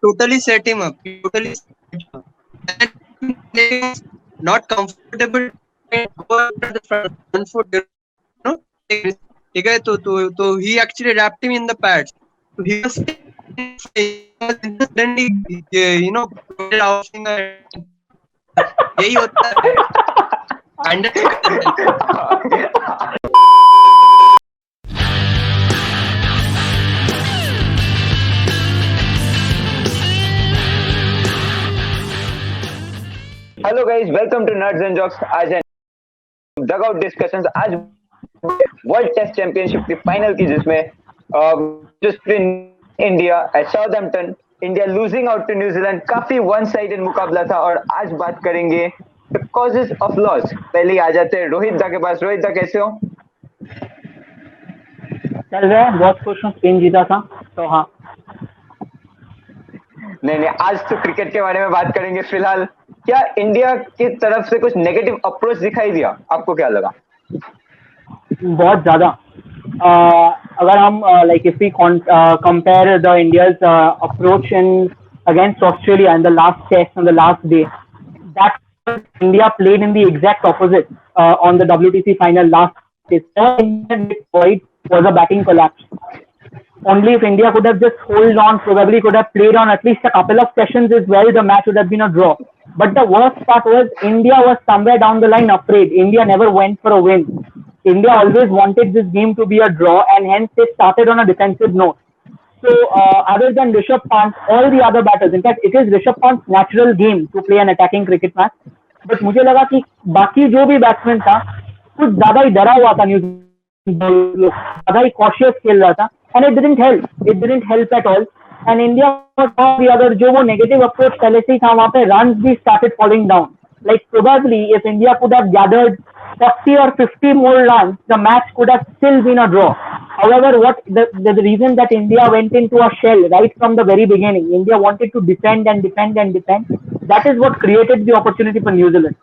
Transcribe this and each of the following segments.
totally set him up. He totally set him up. And he was not comfortable to go after the front foot. ठीक है तो he actually wrapped him in the pads. So he was suddenly put out यही होता है. Hello guys, welcome to nerds and jocks. आज है dugout discussions. आज world test championship की फाइनल की, जिसमें India at Southampton, India losing out to New Zealand. काफी वन साइडेड मुकाबला था और आज बात करेंगे द कॉजेस ऑफ लॉस. पहले ही आ जाते हैं रोहित दा के पास. रोहित दा, कैसे हो? चल रहा है, बहुत खुश हूँ. स्पेन जीता था तो हाँ. नहीं, आज तो क्रिकेट के बारे में बात करेंगे. फिलहाल क्या इंडिया की तरफ से कुछ नेगेटिव अप्रोच दिखाई दिया? आपको क्या लगा? बहुत ज्यादा. अगर हम like if we compare the India's approach in against Australia in the last test on the last day, that India played in the exact opposite on the WTC final last test. Was a batting collapse. Only if India could have just hold on, probably could have played on at least a couple of sessions as well, the match would have been a draw. But the worst part was India was somewhere down the line afraid. India never went for a win. India always wanted this game to be a draw, and hence they started on a defensive note. So other than Rishabh Pant, all the other batters, in fact it is Rishabh Pant's natural game to play an attacking cricket match. But मुझे लगा कि बाकी जो भी batsman था कुछ ज्यादा ही डरा हुआ था, ज्यादा ही कॉशियस खेल रहा था, and it didn't help at all. And India the other, जो वो negative approach पहले से ही था, वहाँ पे runs भी started falling down. Like probably if India could have gathered 40 or 50 more runs, the match could have still been a draw. However, what the reason that India went into a shell right from the very beginning, India wanted to defend and defend and defend. That is what created the opportunity for New Zealand.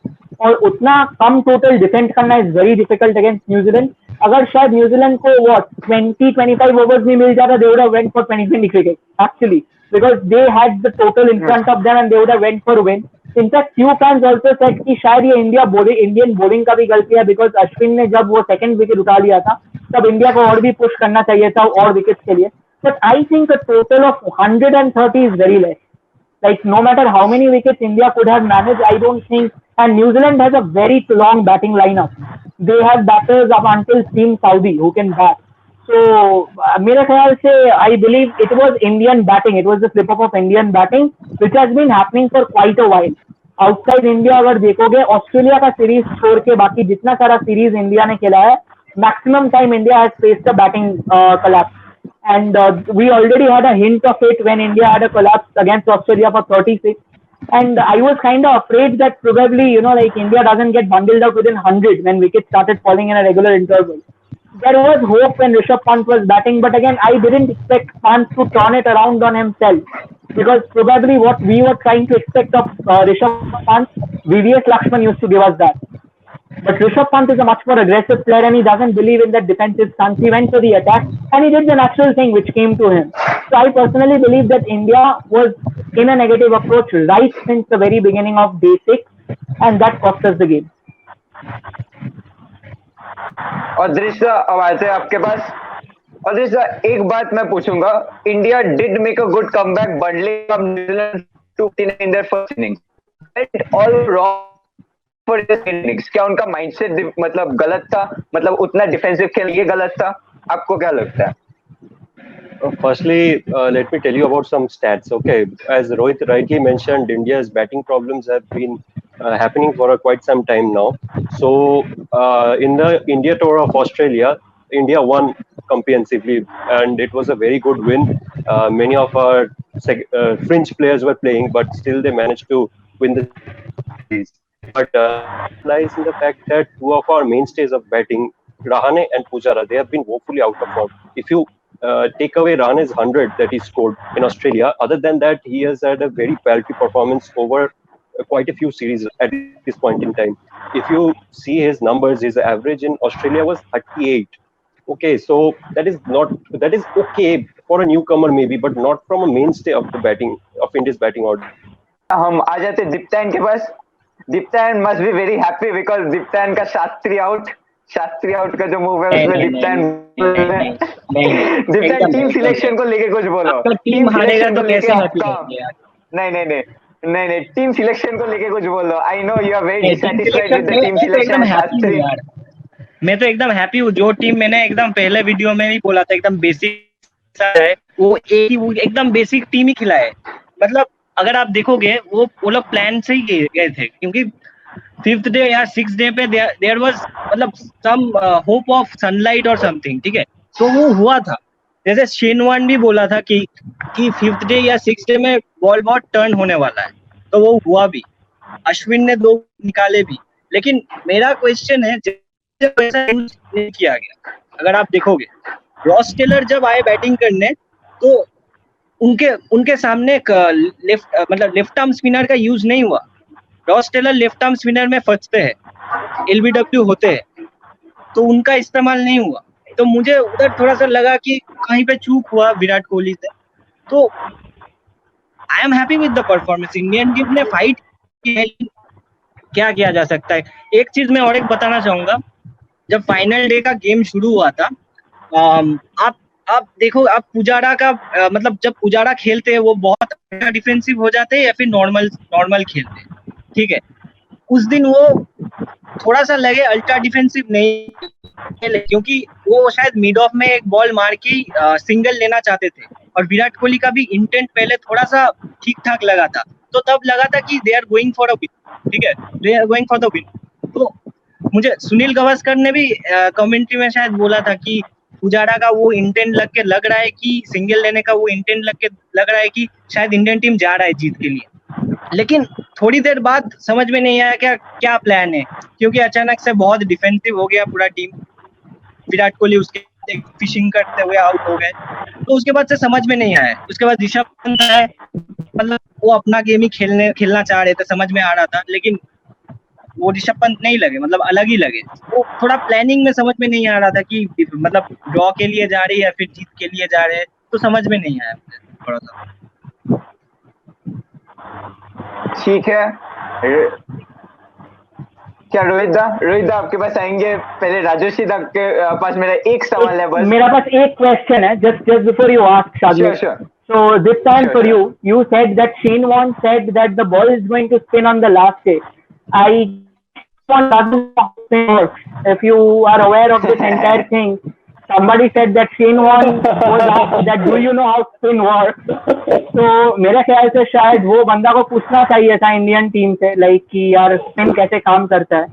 और उतना कम total defend करना is very difficult against New Zealand. अगर शायद New Zealand को 20-25 overs भी मिल जाता, they would have went for 20 cricket actually, because they had the total in front of them and they would have went for win. In fact few fans also said कि शायद ये Indian bowling का भी गलती है, because Ashwin ने जब वो सेकंड विकेट उठा लिया था तब इंडिया को और भी पुश करना चाहिए था और विकेट्स के लिए. But I think a total of 130 is very less. Like no matter how many wickets India could have managed, I don't think. And New Zealand has a very long batting lineup. They have batters up until Team Saudi who can bat. So मेरे ख्याल से I believe it was Indian batting. It was the slip up of Indian batting, which has been happening for quite a while. Outside India अगर देखोगे, Australia का series छोड़ के बाकी जितना सारा सीरीज इंडिया ने खेला है, maximum time India has faced a batting collapse. And we already had a hint of it when India had a collapse against Australia for 36. And I was kind of afraid that probably, like India doesn't get bundled out within 100 when wickets started falling in a regular interval. There was hope when Rishabh Pant was batting, but again, I didn't expect Pant to turn it around on himself. Because probably what we were trying to expect of Rishabh Pant, VVS Lakshman used to give us that. But Rishabh Pant is a much more aggressive player and he doesn't believe in that defensive stance. He went for the attack and he did the natural thing which came to him. So I personally believe that India was in a negative approach right since the very beginning of day 6 and that cost us the game. और दृश्य आवाज है आपके पास. और दृश्य, एक बात मैं पूछूंगा. India did make a good comeback bundling of New Zealand 2-3 in their first innings. All wrong for this innings. क्या उनका माइंडसेट मतलब गलत था? मतलब उतना डिफेंसिव खेल ये गलत था? आपको क्या लगता है? Firstly, let me tell you about some stats. Okay, as Rohit rightly mentioned, India's batting problems have been happening for quite some time now. So, in the India tour of Australia, India won comprehensively, and it was a very good win. Many of our fringe players were playing, but still they managed to win the series. But lies in the fact that two of our mainstays of batting, Rahane and Pujara, they have been woefully out of form. If you take away Rahane's 100 that he scored in Australia, other than that, he has had a very paltry performance over quite a few series at this point in time. If you see his numbers, his average in Australia was 38. Okay, so that is okay for a newcomer maybe, but not from a mainstay of the batting of India's batting order. हम आ जाते दीप्तायन के पास. दीप्तायन must be very happy because दीप्तायन का Shastri out का जो move है उसमें दीप्तायन team selection को लेके कुछ बोलो. टीम हारेगा तो कैसे हैप्पी होंगे यार? नहीं टीम सिलेक्शन को लेके कुछ बोलो. I know you are very dissatisfied with the team selection. मैं तो एकदम हैप्पी हूँ. जो टीम मैंने एकदम पहले वीडियो में भी बोला था एकदम बेसिक है, वो एकदम बेसिक टीम ही खिला है. मतलब अगर आप देखोगे वो लोग प्लान से ही गए थे, क्योंकि 5th डे या 6th डे पे देयर वाज मतलब सम होप ऑफ सनलाइट और समथिंग. ठीक है, तो वो हुआ था. जैसे शेन वॉर्न भी बोला था कि 5th डे या 6th डे में बॉल बहुत टर्न होने वाला है, तो वो हुआ भी. अश्विन ने 2 निकाले भी. लेकिन मेरा क्वेश्चन है वैसा नहीं किया गया. अगर आप देखोगे रॉस टेलर जब आए बैटिंग करने तो उनके सामने लेफ्ट आर्म स्पिनर का यूज नहीं हुआ. Ross Taylor left arm spinner में फंसते हैं, LBW होते हैं, तो उनका इस्तेमाल नहीं हुआ. तो मुझे उधर थोड़ा सा लगा कि कहीं पे चूक हुआ विराट कोहली से. तो I am happy with the performance. Indian team ने फाइट की है. क्या किया जा सकता है? एक चीज मैं और एक बताना चाहूंगा. जब फाइनल डे का गेम शुरू हुआ था, आप देखो, आप पुजारा का मतलब जब पुजारा खेलते हैं वो बहुत डिफेंसिव हो जाते हैं या फिर नॉर्मल खेलते हैं. ठीक है, उस दिन वो थोड़ा सा लगे अल्ट्रा डिफेंसिव नहीं खेले, क्योंकि वो शायद मिड ऑफ में एक बॉल मार के सिंगल लेना चाहते थे. और विराट कोहली का भी इंटेंट पहले थोड़ा सा ठीक ठाक लगा था, तो तब लगा था कि they are going for a win. ठीक है, they are going for the win. तो मुझे सुनील गावस्कर ने भी कमेंट्री में शायद बोला था कि पुजारा का वो इंटेंट लग रहा है कि सिंगल लेने का वो इंटेंट लग रहा है कि शायद इंडियन टीम जा रहा है जीत के लिए. लेकिन थोड़ी देर बाद समझ में नहीं आया क्या प्लान है, क्योंकि अचानक से बहुत डिफेंसिव हो गया पूरा टीम. विराट कोहली उसके फिशिंग करते हुए आउट हो गए, तो उसके बाद से समझ में नहीं आया. उसके बाद ऋषभ पंत है, मतलब वो अपना गेम ही खेलना चाह रहे थे, समझ में आ रहा था. लेकिन वो ऋषभ पंत नहीं लगे, मतलब अलग ही लगे. वो थोड़ा प्लानिंग में समझ में नहीं आ रहा था कि मतलब ड्रॉ के लिए जा रही है या फिर जीत के लिए जा रहे हैं, तो समझ में नहीं आया थोड़ा सा. ठीक है, क्या रोहित दा आपके पास आएंगे? पहले राजश्री दा के पास मेरा एक सवाल है बस. मेरा पास एक क्वेश्चन है, जस्ट बिफोर यू आस्क शादी. Sure. So this time for you said that Shane Warne said that the ball is going to spin on the last day. I want to if you are aware of this entire thing. Somebody said that Shane Warne was asked that do you know how spin works? तो मेरे ख्याल से शायद वो बंदा को पूछना चाहिए था इंडियन टीम से, लाइक कि यार स्पिन कैसे काम करता है.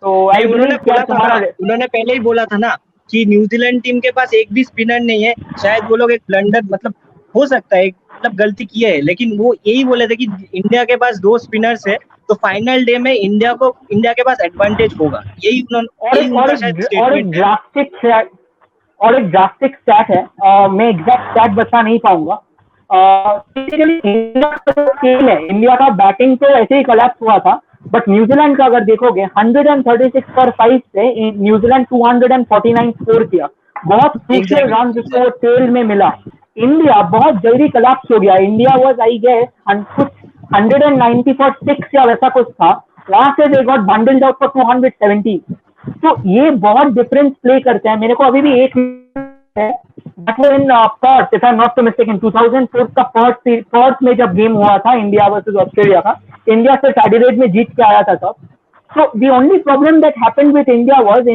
तो उन्होंने पहले ही बोला था ना कि न्यूजीलैंड टीम के पास एक भी स्पिनर नहीं है. शायद वो लोग एक ब्लंडर, मतलब हो सकता है मतलब गलती की है, लेकिन वो यही बोले थे कि इंडिया के पास 2 स्पिनर्स है, तो फाइनल डे में इंडिया के पास एडवांटेज होगा. यही और एक ड्रास्टिक स्टैट है. मैं एग्जैक्ट स्टैट बता नहीं पाऊंगा. इंडिया का बैटिंग तो ऐसे ही कोलैप्स हुआ था, बट न्यूजीलैंड का अगर देखोगे 136 पर 5 से न्यूजीलैंड 249 स्कोर किया. बहुत क्रूशियल रन जिसको टेल में मिला. इंडिया बहुत जल्दी कोलैप्स हो गया. India was I guess 190 for 6 या वैसा कुछ था. वहां से they got bundled out for 270. तो ये बहुत डिफरेंस प्ले करते हैं. मेरे को अभी भी एक है in Perth, if I am not too mistaken, 2004 का पर्थ में जब गेम हुआ था इंडिया वर्सेस ऑस्ट्रेलिया का, इंडिया सिर्फ एडिलेड में जीत के आया था तब. So the only problem that happened with India was,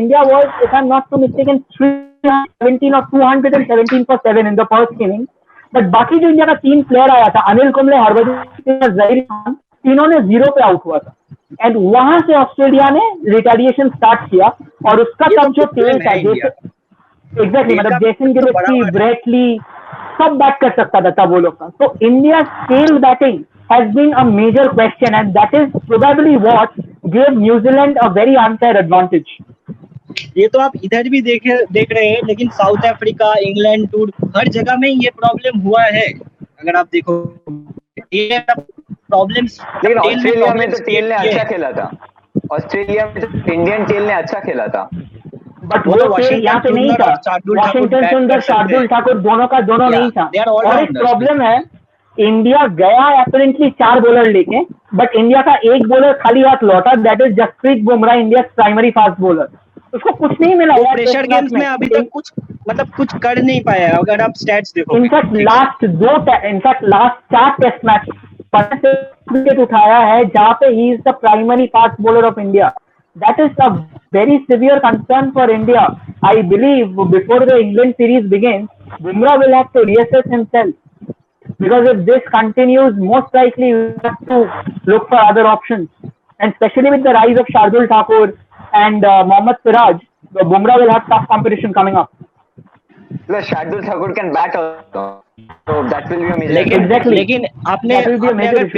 if I'm not too mistaken, 317 or 217 for 7 in the first inning. But बाकी जो इंडिया का 3 प्लेयर आया था, अनिल कुंबले, हरभजन सिंह और जहीर खान, तीनों ने 0 पे आउट हुआ था. एंड वहां से ऑस्ट्रेलिया ने रिटेलिएशन स्टार्ट किया, और उसका तब जो तेज था, एग्जैक्टली मतलब जेसन गिलेस्पी, ब्रेट ली, सब बैट कर सकता था तब वो लोग का. तो India scale batting has been a major question, and that is probably what gave New Zealand a very unfair advantage. ये तो आप इधर भी देख रहे हैं, लेकिन साउथ अफ्रीका, इंग्लैंड टूर, हर जगह में ये प्रॉब्लम हुआ है. अगर आप देखो ये प्रॉब्लम्स, लेकिन ऑस्ट्रेलिया में तो टेल ने अच्छा खेला था. ऑस्ट्रेलिया में तो इंडियन टेल ने अच्छा खेला था. बट वो वो तो से यहाँ पे नहीं सुंदर था। और शार्दुल ठाकुर वॉशिंगटन बैट सुंदर कर सकते शार्दुल हैं। ठाकुर दोनों का दोनों Yeah, नहीं था। they are और एक all-rounders, प्रॉब्लम है, इंडिया गया अपरेंटली 4 बॉलर लेके, बट इंडिया का एक बॉलर खाली हाथ लौटा, that is Jasprit Bumrah, India primary fast bowler. उसको कुछ नहीं मिला वो यार प्रेशर टेस्ट मैच गेम्स में अभी तक कुछ मतलब कुछ कर नहीं पाया है, अगर आप स्टैट्स देखोगे। इनफैक्ट ठीक है। लास्ट 4 टेस्ट मैच विकेट उठाया है जहां पे he is the primary fast bowler of India. That is a very severe concern for India. I believe before the England series begins, Bumrah will have to reassess himself, because if this continues, most likely we have to look for other options. And especially with the rise of Shardul Thakur and Mohammad Siraj, Bumrah will have tough competition coming up. Shardul Thakur can bat also, so that will be a major. लेकिन Exactly. लेकिन आपने That will be a आपने major अगर issue.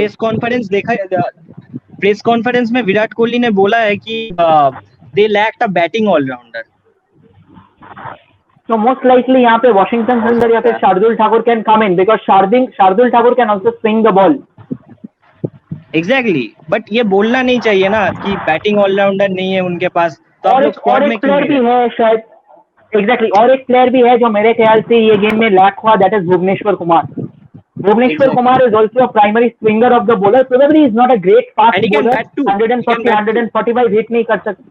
Press conference में विराट कोहली ने बोला है कि they lacked a batting allrounder. So most likely यहाँ पे Washington Sundar या फिर Shardul Thakur can come in because Shardul Thakur can also swing the ball. Exactly, but ये बोलना नहीं चाहिए ना कि बैटिंग ऑलराउंडर नहीं है उनके पास, तो आप और लोग एक स्क्वाड में क्यों प्लेयर भी नहीं है शायद, एग्जैक्टली और एक प्लेयर भी है जो मेरे ख्याल से ये गेम में लैक हुआ, that is Bhuvneshwar Kumar. Bhuvneshwar Exactly. Kumar is also a primary swinger of the bowler. Probably he's not a great fast And he can bowler. bat too. 140, He can bat too. 145 hit नहीं कर सकते.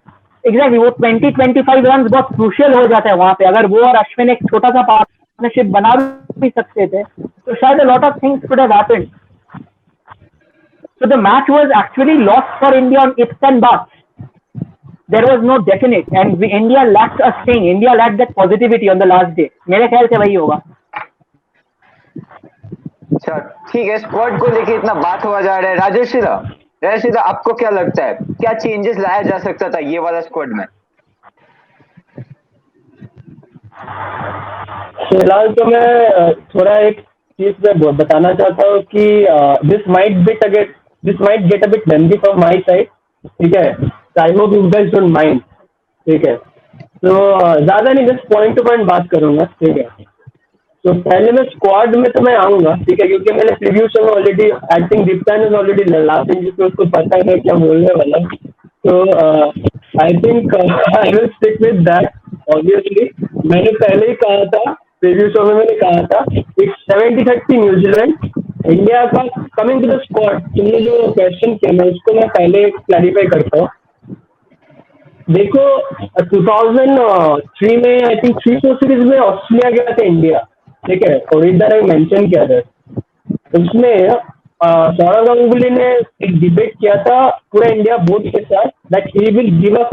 Exactly, वो 20-25 run बहुत crucial हो जाता है वहां पे. अगर वो और अश्विन एक छोटा सा पार्टनरशिप बना भी सकते थे तो शायद a lot of things could have happened. So the match was actually lost for India on ifs and buts. There was no definite and India lacked a sting. India lacked that positivity on the last day. मेरे ख्याल से वही होगा. अच्छा ठीक है, squad को लेके इतना बात हुआ जा रहा है. राजेश सीधा आपको क्या लगता है, क्या चेंजेस लाया जा सकता था ये वाला स्क्वाड में? फिलहाल तो मैं थोड़ा एक चीज में बताना चाहता हूँ कि this might get a bit lengthy from my side, ठीक है. I hope you guys don't mind, ठीक है. तो ज्यादा नहीं, जस्ट पॉइंट टू पॉइंट बात करूंगा, ठीक है. तो पहले मैं स्क्वाड में तो मैं आऊंगा, ठीक है, क्योंकि मैंने प्रीव्यू शो में ऑलरेडी आई थिंक दीप्तान इज ऑलरेडी लास्टिंग, जिसको उसको पता है क्या बोलने वाला. तो I think I will stick with that. Obviously मैंने पहले ही कहा था, प्रीव्यू शो में मैंने कहा था इट्स 70-30 न्यूजीलैंड इंडिया का. कमिंग टू द स्क्वाड, तुमने जो क्वेश्चन किया मैं उसको मैं पहले क्लैरिफाई करता हूँ. देखो 2003 में आई थिंक 3-4 सीरीज में ऑस्ट्रेलिया गया था इंडिया, ठीक है, और इधर एक मेंशन किया था. उसमें सौरव गांगुली ने एक डिबेट किया था पूरा इंडिया बोर्ड के साथ that he will give us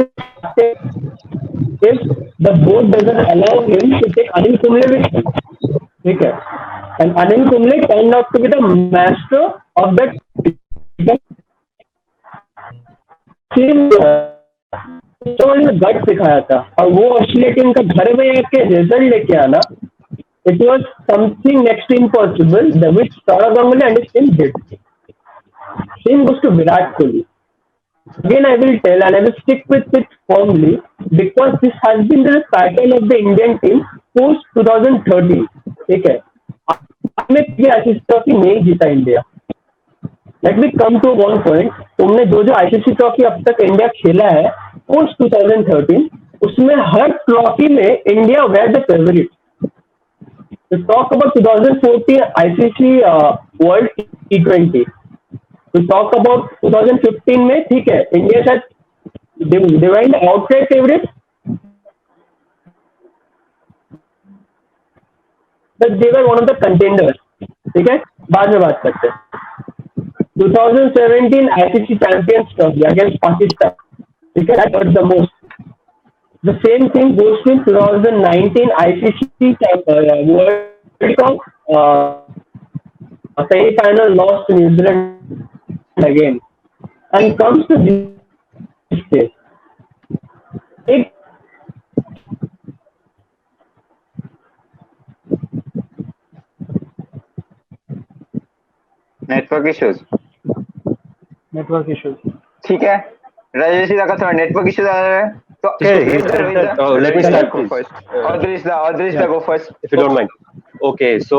if the board doesn't allow him to take Anil Kumble with him, ठीक है. And Anil Kumble turned out to be the master of that team. तो उन्होंने गट दिखाया था और वो ऑस्ट्रेलिया टीम का घर में आके रिजल्ट लेके आना, it was something next to impossible, which Saurav Ganguly and his team did. Same goes to Virat Kohli. Again, I will tell and I will stick with it firmly because this has been the pattern of the Indian team post 2013. ठीक है, हमने ये ICC trophy नहीं जीता India. Let me come to one point. तुमने जो ICC trophy अब तक इंडिया खेला है पोस्ट 2013, उसमें हर ट्रॉफी में India were the favourite. To talk about 2014 ICC World T20, to talk about 2015 में, ठीक है, इंडिया शायद they were the outright favorite, but they were one of the contenders, ठीक है. बाद में बात करते हैं. 2017 ICC Champions Trophy against Pakistan, ठीक है, that hurt the most. The same thing goes to 2019 ICC World Cup semi-final loss to New Zealand again, and comes to this stage. Network issues, ठीक है. राजेश का थोड़ा नेटवर्क इश्यूज आ रहा है, तो let me start first. Odrish go first If you don't mind. Okay, so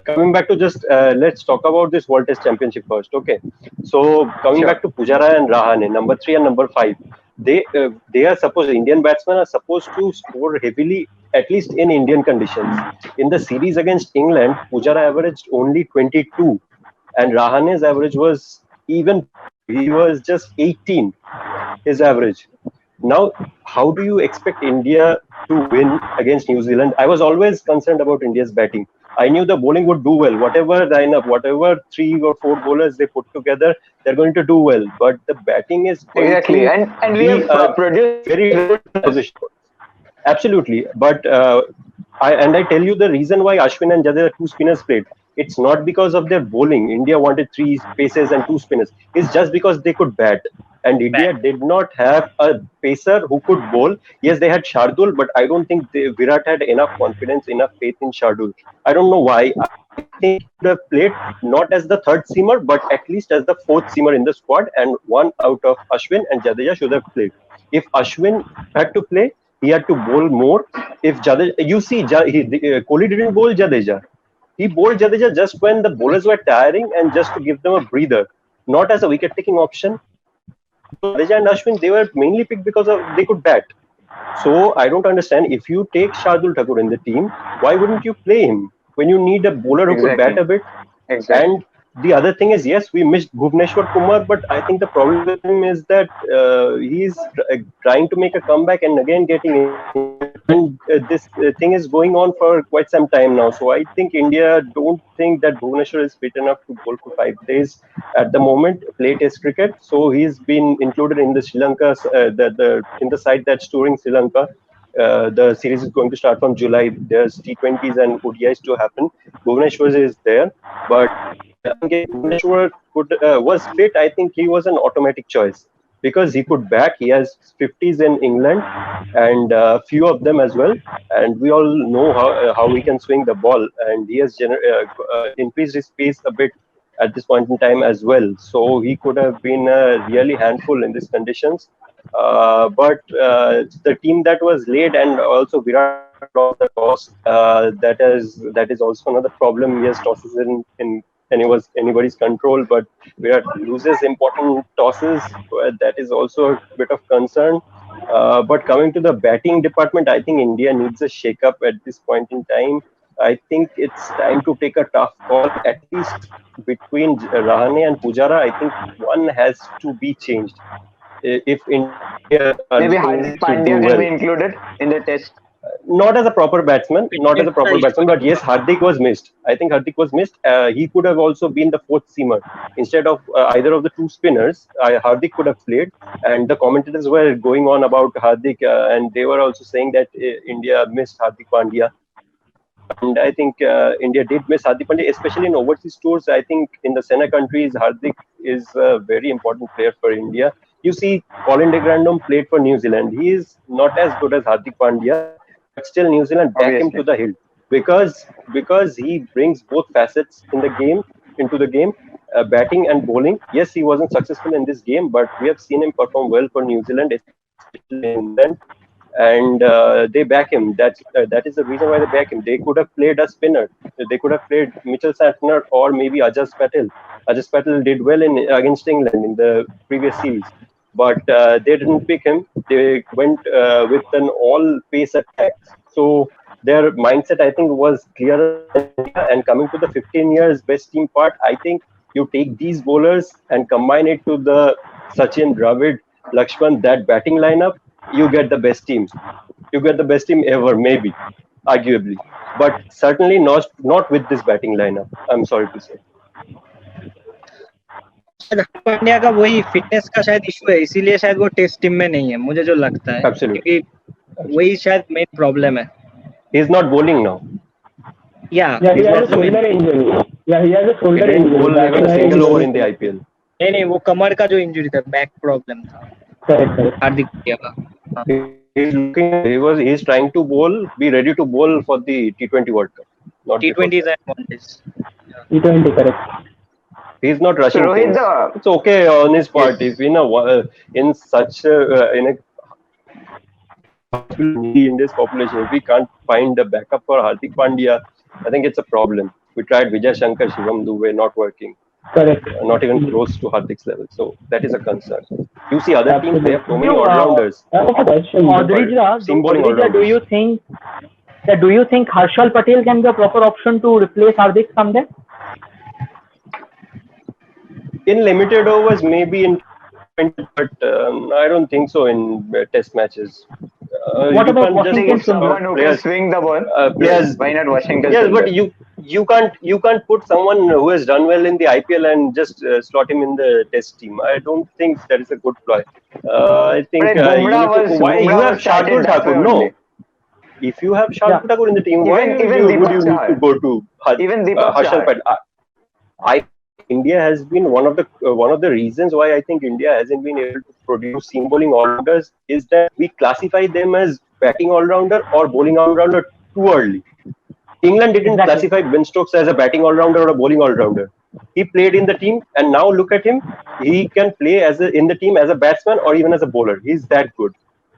coming back to just let's talk about this World Test Championship first. Okay, so coming back to Pujara and Rahane, number 3 and number 5. they are supposed, Indian batsmen are supposed to score heavily, at least in Indian conditions. In the series against England, Pujara averaged only 22, and Rahane's average was even, he was just 18, his average. Now, how do you expect India to win against New Zealand? I was always concerned about India's batting. I knew the bowling would do well. Whatever lineup, whatever 3 or 4 bowlers they put together, they're going to do well. But the batting is going Exactly, to and we be have a produced very good position. Absolutely, but I tell you the reason why Ashwin and Jadeja, two spinners, played. It's not because of their bowling. India wanted 3 paces and 2 spinners. It's just because they could bat, and India did not have a pacer who could bowl. Yes, they had Shardul, but I don't think Virat had enough confidence, enough faith in Shardul. I don't know why. I think he would have played not as the third seamer, but at least as the fourth seamer in the squad, and one out of Ashwin and Jadeja should have played. If Ashwin had to play, he had to bowl more. If Jadeja, you see, Kohli didn't bowl Jadeja. He bowled Jadeja just when the bowlers were tiring and just to give them a breather, not as a wicket-taking option. Jadeja and Ashwin, they were mainly picked because of they could bat. So I don't understand, if you take Shardul Thakur in the team, why wouldn't you play him when you need a bowler who could bat a bit? Exactly. And the other thing is, yes, we missed Bhuvneshwar Kumar, but I think the problem with him is that he's trying to make a comeback and again getting in. And this thing is going on for quite some time now. So I think India don't think that Bhuvneshwar is fit enough to bowl for 5 days at the moment, play Test cricket. So he's been included in the Sri Lanka, in the side that's touring Sri Lanka. The series is going to start from July. There's T20s and ODIs to happen. Bhuvneshwar is there, but Bhuvneshwar was fit. I think he was an automatic choice because he could bat. He has 50s in England and few of them as well. And we all know how he can swing the ball. And he has increased his pace a bit at this point in time as well. So he could have been a really handful in these conditions. But the team that was laid, and also Virat lost the toss, that is also another problem. Yes, tosses in anybody's control, but Virat loses important tosses. That is also a bit of concern. But coming to the batting department, I think India needs a shake-up at this point in time. I think it's time to take a tough call, at least between Rahane and Pujara. I think one has to be changed. If India maybe Hardik Pandya can be included in the test. Not as a proper batsman, but yes, Hardik was missed. I think Hardik was missed. He could have also been the fourth seamer instead of either of the 2 spinners. Hardik could have played, and the commentators were going on about Hardik, and they were also saying that India missed Hardik Pandya. And I think India did miss Hardik Pandya, especially in overseas tours. I think in the Sena countries, Hardik is a very important player for India. You see, Colin de Grandhomme played for New Zealand. He is not as good as Hardik Pandya, but still New Zealand back him to the hill because he brings both facets into the game, batting and bowling. Yes, he wasn't successful in this game, but we have seen him perform well for New Zealand, especially in England. And they back him. That is the reason why they back him. They could have played a spinner. They could have played Mitchell Santner or maybe Ajaz Patel. Ajaz Patel did well against England in the previous series, but they didn't pick him. They went with an all-pace attack. So their mindset, I think, was clearer. And coming to the 15 years best team part, I think you take these bowlers and combine it to the Sachin, Dravid, Lakshman, that batting lineup, you get the best team. You get the best team ever, maybe, arguably. But certainly not with this batting lineup, I'm sorry to say. Pandya का वही fitness का शायद issue है, इसीलिए शायद वो test team में नहीं है, मुझे जो लगता है, क्योंकि वही शायद मेन प्रॉब्लम है. He is not bowling now. Yeah, he has a shoulder injury. Yeah, he has a shoulder injury. Bowled even a single over in the IPL. नहीं, वो कमर का जो इंजरी था, बैक प्रॉब्लम था. Correct. हार्दिक पांड्या का. He's trying to be ready to bowl for the T20 World Cup. Not T20s and one-days. T20, correct. He's not rushing. Rohit, it's okay on his part. If in such in this population, if we can't find a backup for Hardik Pandya, I think it's a problem. We tried Vijay Shankar, Shivam Dube, not working. Correct. not even close to Hardik's level. So that is a concern. You see other teams, they have so many You, all-rounders. I have a question. Seam bowling Odrija, do you think Harshal Patel can be a proper option to replace Hardik someday? In limited overs, maybe in 20, but I don't think so in test matches. What You about can't just Washington put some Someone who can players. swing the ball. Players. Why not Washington? Yes, Sundar? but you can't put someone who has done well in the IPL and just slot him in the test team. I don't think that is a good ploy. I think But you, Bumrah need to, why you Bumrah have was started Shardul that way Thakur? No, only. if you have Shardul Thakur in the team, why Even would Deepak you need Chahar. to go to Even Deepak Harshal Chahar. Patel? I India has been one of the reasons why I think India hasn't been able to produce seam bowling all-rounders is that we classify them as batting all-rounder or bowling all-rounder too early. England didn't classify Ben Stokes as a batting all-rounder or a bowling all-rounder. He played in the team, and now look at him. He can play in the team as a batsman or even as a bowler. He's that good.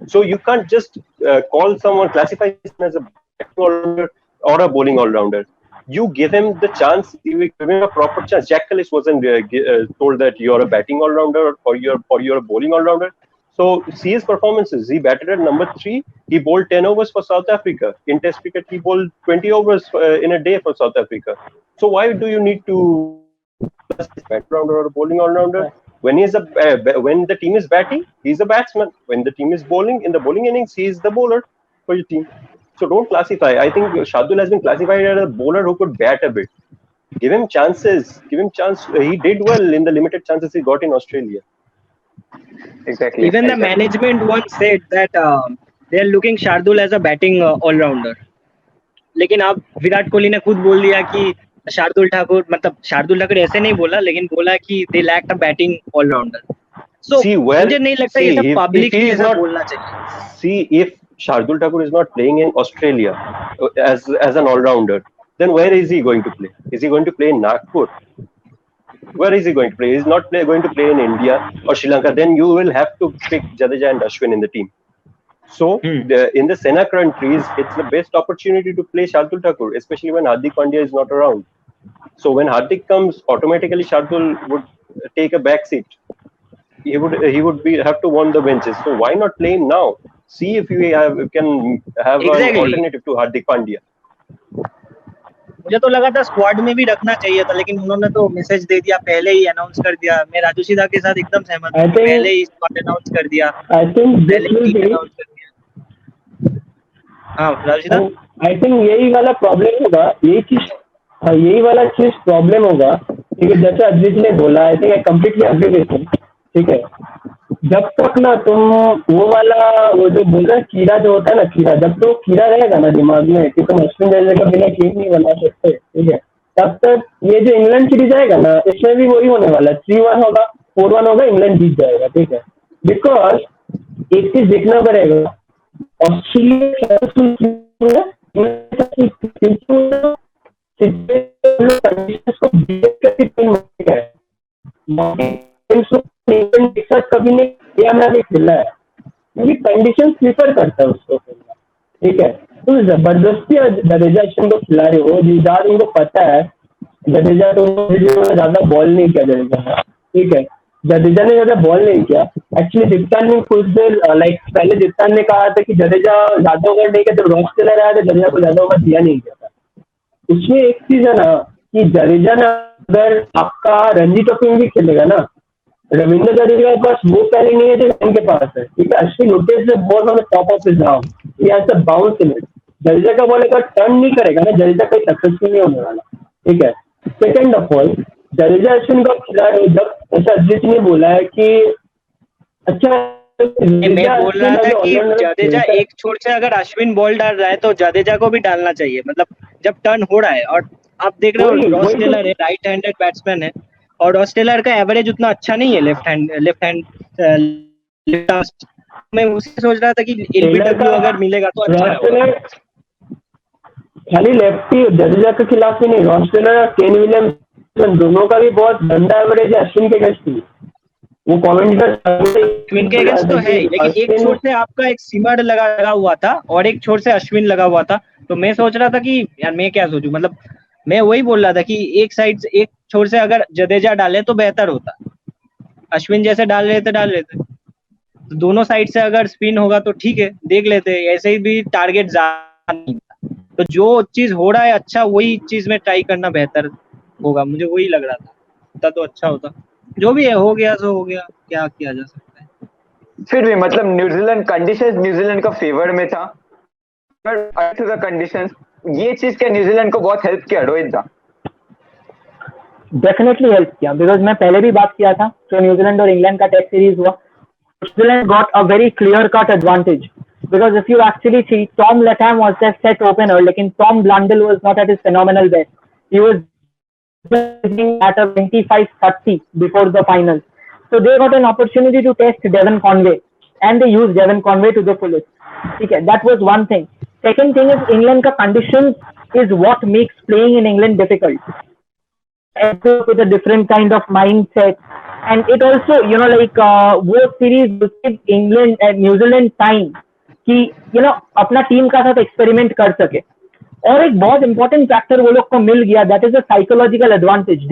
So you can't just classify someone as a batting all-rounder or a bowling all-rounder. You give him the chance. You give him a proper chance. Jack Kallis wasn't told that you're a batting all-rounder or you're a bowling all-rounder. So see his performances. He batted at number 3. He bowled 10 overs for South Africa. In Test cricket, he bowled 20 overs in a day for South Africa. So why do you need to bat rounder or a bowling all-rounder? When when the team is batting, he's a batsman. When the team is bowling, in the bowling innings, he's the bowler for your team. So don't classify. I think Shardul has been classified as a bowler who could bat a bit. Give him chances. Give him chance. He did well in the limited chances he got in Australia. Exactly. Even the management once said that they are looking Shardul as a batting all-rounder. लेकिन अब विराट कोहली ने खुद बोल दिया कि शार्दुल ठाकुर ऐसे नहीं बोला लेकिन बोला कि they lacked a batting all-rounder. So मुझे नहीं लगता ये सब पब्लिक ही ऐसा बोलना चाहिए. See, if Shardul Thakur is not playing in Australia as an all-rounder, then where is he going to play? Is he going to play in Nagpur? Where is he going to play? He's not going to play in India or Sri Lanka. Then you will have to pick Jadeja and Ashwin in the team. So in the Sena countries, it's the best opportunity to play Shardul Thakur, especially when Hardik Pandya is not around. So when Hardik comes, automatically Shardul would take a back seat. He would have to warm the benches. So why not play him now? See if you can have an alternative to Hardik Pandya. मुझे तो लगा था squad में भी रखना चाहिए था लेकिन उन्होंने तो मैसेज दे दिया पहले ही अनाउंस कर दिया. मैं राजू सीधा के साथ एकदम सहमत हूं. पहले ही स्क्वाड अनाउंस कर दिया. I think this will be. हाँ राजू सीधा. I think यही वाला प्रॉब्लम होगा. यही वाला चीज प्रॉब्लम होगा. ठीक है, जैसे अजीत ने बोला, I think I completely agree with him. ठीक है, जब तक ना तुम वो जो बोल रहे कीड़ा जो होता है ना, कीड़ा, जब तो कीड़ा रहेगा ना दिमाग में कि तुम अश्विन जैसे का बिना टीम नहीं बना सकते, ठीक है, तब तक ये जो इंग्लैंड सीरीज आएगा ना, इसमें भी वही होने वाला है. 3-1 होगा, 4-1 होगा, इंग्लैंड जीत जाएगा. ठीक है, बिकॉज एक चीज देखना पड़ेगा, ऑस्ट्रेलिया कभी नहीं किया, मैंने खेला है क्योंकि कंडीशन प्रीफर करता है उसको खेलना. ठीक है, तो जबरदस्ती जडेजा अश्विन को खिला रहे हो. जिजाद उनको पता है जडेजा तो ज्यादा बॉल नहीं किया जडेजा. ठीक है, जडेजा ने ज्यादा बॉल नहीं किया. एक्चुअली दिप्तान ने कुछ देर पहले दिप्तान ने कहा था कि जडेजा ज्यादा ओवर नहीं किया, जब रॉस टेलर आया तो जडेजा को ज्यादा ओवर दिया नहीं गया था. उसमें एक चीज है ना कि जडेजा ना अगर आपका रणजी ट्रॉफी में भी खेलेगा ना, रविंद्र जडेजा के पास वो पहले नहीं है जो इनके पास है. ठीक है, Ashwin notice the ball on the top of his arm, he has the bounce in it. Jadeja का बॉल अगर टर्न नहीं करेगा ना, जडेजा कहीं सक्सेसफुल नहीं होने वाला. ठीक है, second of all Jadeja Ashwin का खिलाड़ी, जब ऐसा अजीत ने बोला है कि अच्छा मैं बोल रहा था कि जडेजा एक छोर से अगर अश्विन बॉल डाल रहा है तो जडेजा को भी डालना चाहिए. मतलब जब टर्न हो रहा है, और आप देख रहे हो रॉस टेलर है, राइट हैंडेड बैट्समैन है, और रॉस टेलर का एवरेज उतना अच्छा नहीं है लेफ्ट हैंड. मैं उसे सोच रहा था कि एलबीडब्ल्यू अगर मिलेगा तो अच्छा होगा. खाली लेफ्टी जडेजा के खिलाफ ही नहीं, रॉस टेलर और केन विलियम्स दोनों का भी बहुत गंदा एवरेज है अश्विन के अगेंस्ट भी. वो कमेंटेटर अश्विन के अगेंस्ट तो है, लेकिन एक छोर से आपका एक सीमर लगा हुआ था और एक छोर से अश्विन लगा हुआ था. तो मैं सोच रहा था कि यार मैं क्या सोचूं, मतलब मैं वही बोल रहा था कि एक साइड से एक छोर से अगर जडेजा डाले तो बेहतर होता, अश्विन जैसे डाल लेते तो दोनों साइड से अगर स्पिन होगा तो ठीक है, देख लेते, ऐसे ही भी टारगेट ज्यादा नहीं था। तो जो चीज हो रहा है अच्छा वही चीज में ट्राई करना बेहतर होगा, मुझे वही लग रहा था तो अच्छा होता। जो भी है हो गया सो हो गया, क्या किया जा सकता है। फिर भी मतलब न्यूजीलैंड कंडीशंस न्यूजीलैंड का फेवर में था, पर कंडीशंस ये चीज क्या न्यूजीलैंड को बहुत हेल्प किया रोहित दा? डेफिनेटली हेल्प किया, बिकॉज मैं पहले भी बात किया था जो न्यूजीलैंड और इंग्लैंड का टेस्ट सीरीज हुआ, New Zealand got a very clear cut advantage because if you actually see, Tom Latham was their set opener, लेकिन Tom Blundell was not at his phenomenal best. He was at a 25-30 before the finals. So they got an opportunity to test Devon Conway, and they used Devon Conway to the fullest. Okay, that was one thing. Second thing is England ka conditions is what makes playing in England difficult. With a different kind of mindset, and it also, you know, like वो series give England and New Zealand time कि you know अपना team का साथ experiment कर सके। और एक बहुत इंपॉर्टेंट फैक्टर वो लोग को मिल गया, that is a psychological advantage.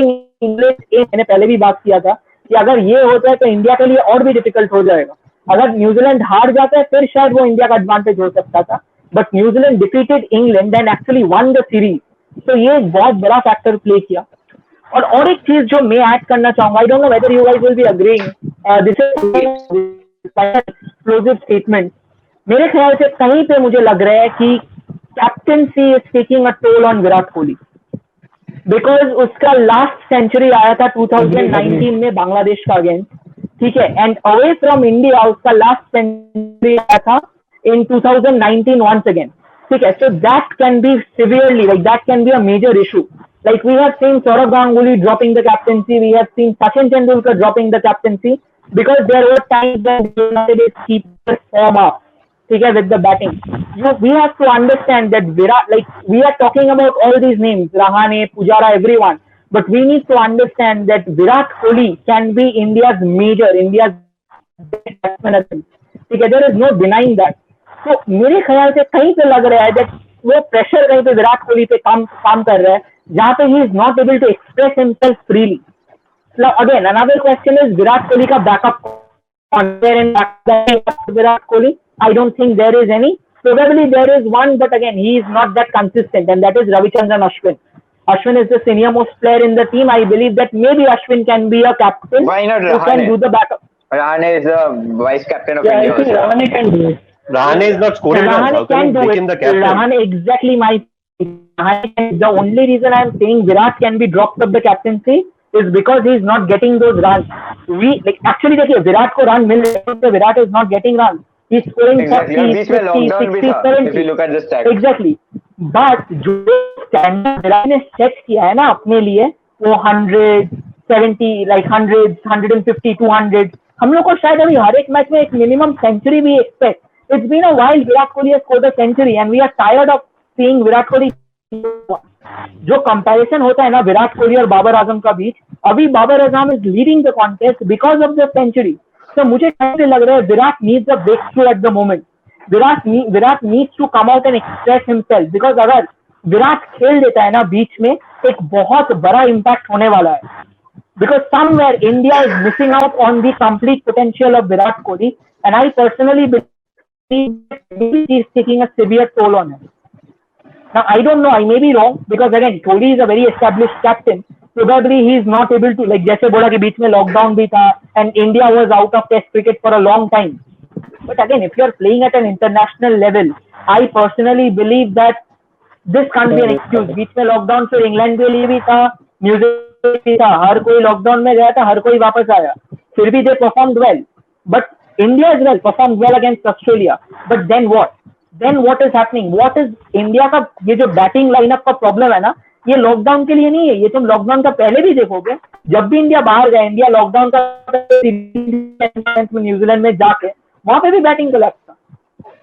मैंने पहले भी बात किया था कि अगर ये होता है तो इंडिया के लिए और भी डिफिकल्ट हो जाएगा। अगर न्यूजीलैंड हार जाता है फिर शायद वो इंडिया का एडवांटेज हो सकता था, but New Zealand defeated England and actually one the series, तो ये एक बहुत बड़ा फैक्टर प्ले किया। और एक चीज जो मैं ऐड करना चाहूंगा, I don't know whether you guys will be agreeing, this is explosive statement. मेरे ख्याल से कहीं पे मुझे लग रहा है कि captaincy is taking a toll on Virat Kohli, because उसका लास्ट सेंचुरी आया था 2019 में बांग्लादेश का अगेंस्ट, ठीक है, एंड अवे फ्रॉम इंडिया उसका लास्ट सेंचुरी आया था इन 2019 once again, ठीक है। So that can be severely, like that can be a major issue. Like we have seen Saurav Ganguly dropping the captaincy, we have seen Sachin Tendulkar dropping the captaincy because there were times when they were not able to keep the form up, ठीक है, with the batting. We have to understand that Virat, like we are talking about all these names, Rahane, Pujara, everyone, but we need to understand that Virat Kohli can be India's best batsman again, ठीक है, there is no denying that. तो मेरे ख्याल से कहीं पे लग रहा है that वो प्रेशर कहीं पे विराट कोहली पे काम कर रहा है, जहाँ पे he is not able to express himself freely. Again another question is Virat Kohli का backup Virat Kohli, I don't think there is any. Probably there is one, but again, he is not that consistent, and that is Ravichandran Ashwin. Ashwin is the senior most player in the team. I believe that maybe Ashwin can be a captain. Why not who can do the backup. Rahane is the vice captain of India. I think Rahane can do it. Rahane is not scoring runs. How can you make him the captain? Rahane, exactly my. The only reason I am saying Virat can be dropped of the captaincy is because he is not getting those runs. Actually देखिए विराट को run मिल रहे हैं, Virat is not getting runs. He's scoring 40, 50, 60, 70. If you look at the stats. Exactly. But जो standard Virat ने set किया है ना अपने लिए, वो 170, like 100, 150, 200, हम लोग को शायद अभी हर एक मैच में एक मिनिमम सेंचुरी भी expect. It's been a while Virat Kohli has scored a century and we are tired of seeing Virat Kohli. जो कंपैरिजन होता है ना विराट कोहली और बाबर आजम का बीच, अभी Babar Azam is leading the contest because of the century. तो मुझे लग रहा है Virat needs a breakthrough at the moment. Virat needs to come out and express himself, because अगर विराट खेल देता है ना बीच में, एक बहुत बड़ा इम्पैक्ट होने वाला है। Because somewhere India is missing out on the complete potential of Virat Kohli, and I personally believe that he is taking a severe toll on him. Now I don't know, I may be wrong, because again Kohli is a very established captain. Probably he is not able to, like जैसे बोला कि बीच में lockdown भी था and India was out of Test cricket for a long time. But again, if you are playing at an international level, I personally believe that this can't be an excuse. बीच में lockdown फिर England के लिए भी था, New Zealand था, हर कोई lockdown में गया था, हर कोई वापस आया, फिर भी they performed well. But India is well performed well against Australia, but then what is happening, what is India का ये जो बैटिंग लाइनअप का प्रॉब्लम है ना, ये लॉकडाउन के लिए नहीं है, ये तुम लॉकडाउन का पहले भी देखोगे, जब भी इंडिया बाहर गया, इंडिया लॉकडाउन का न्यूजीलैंड में जाके वहां पे भी बैटिंग कोलैप्स था।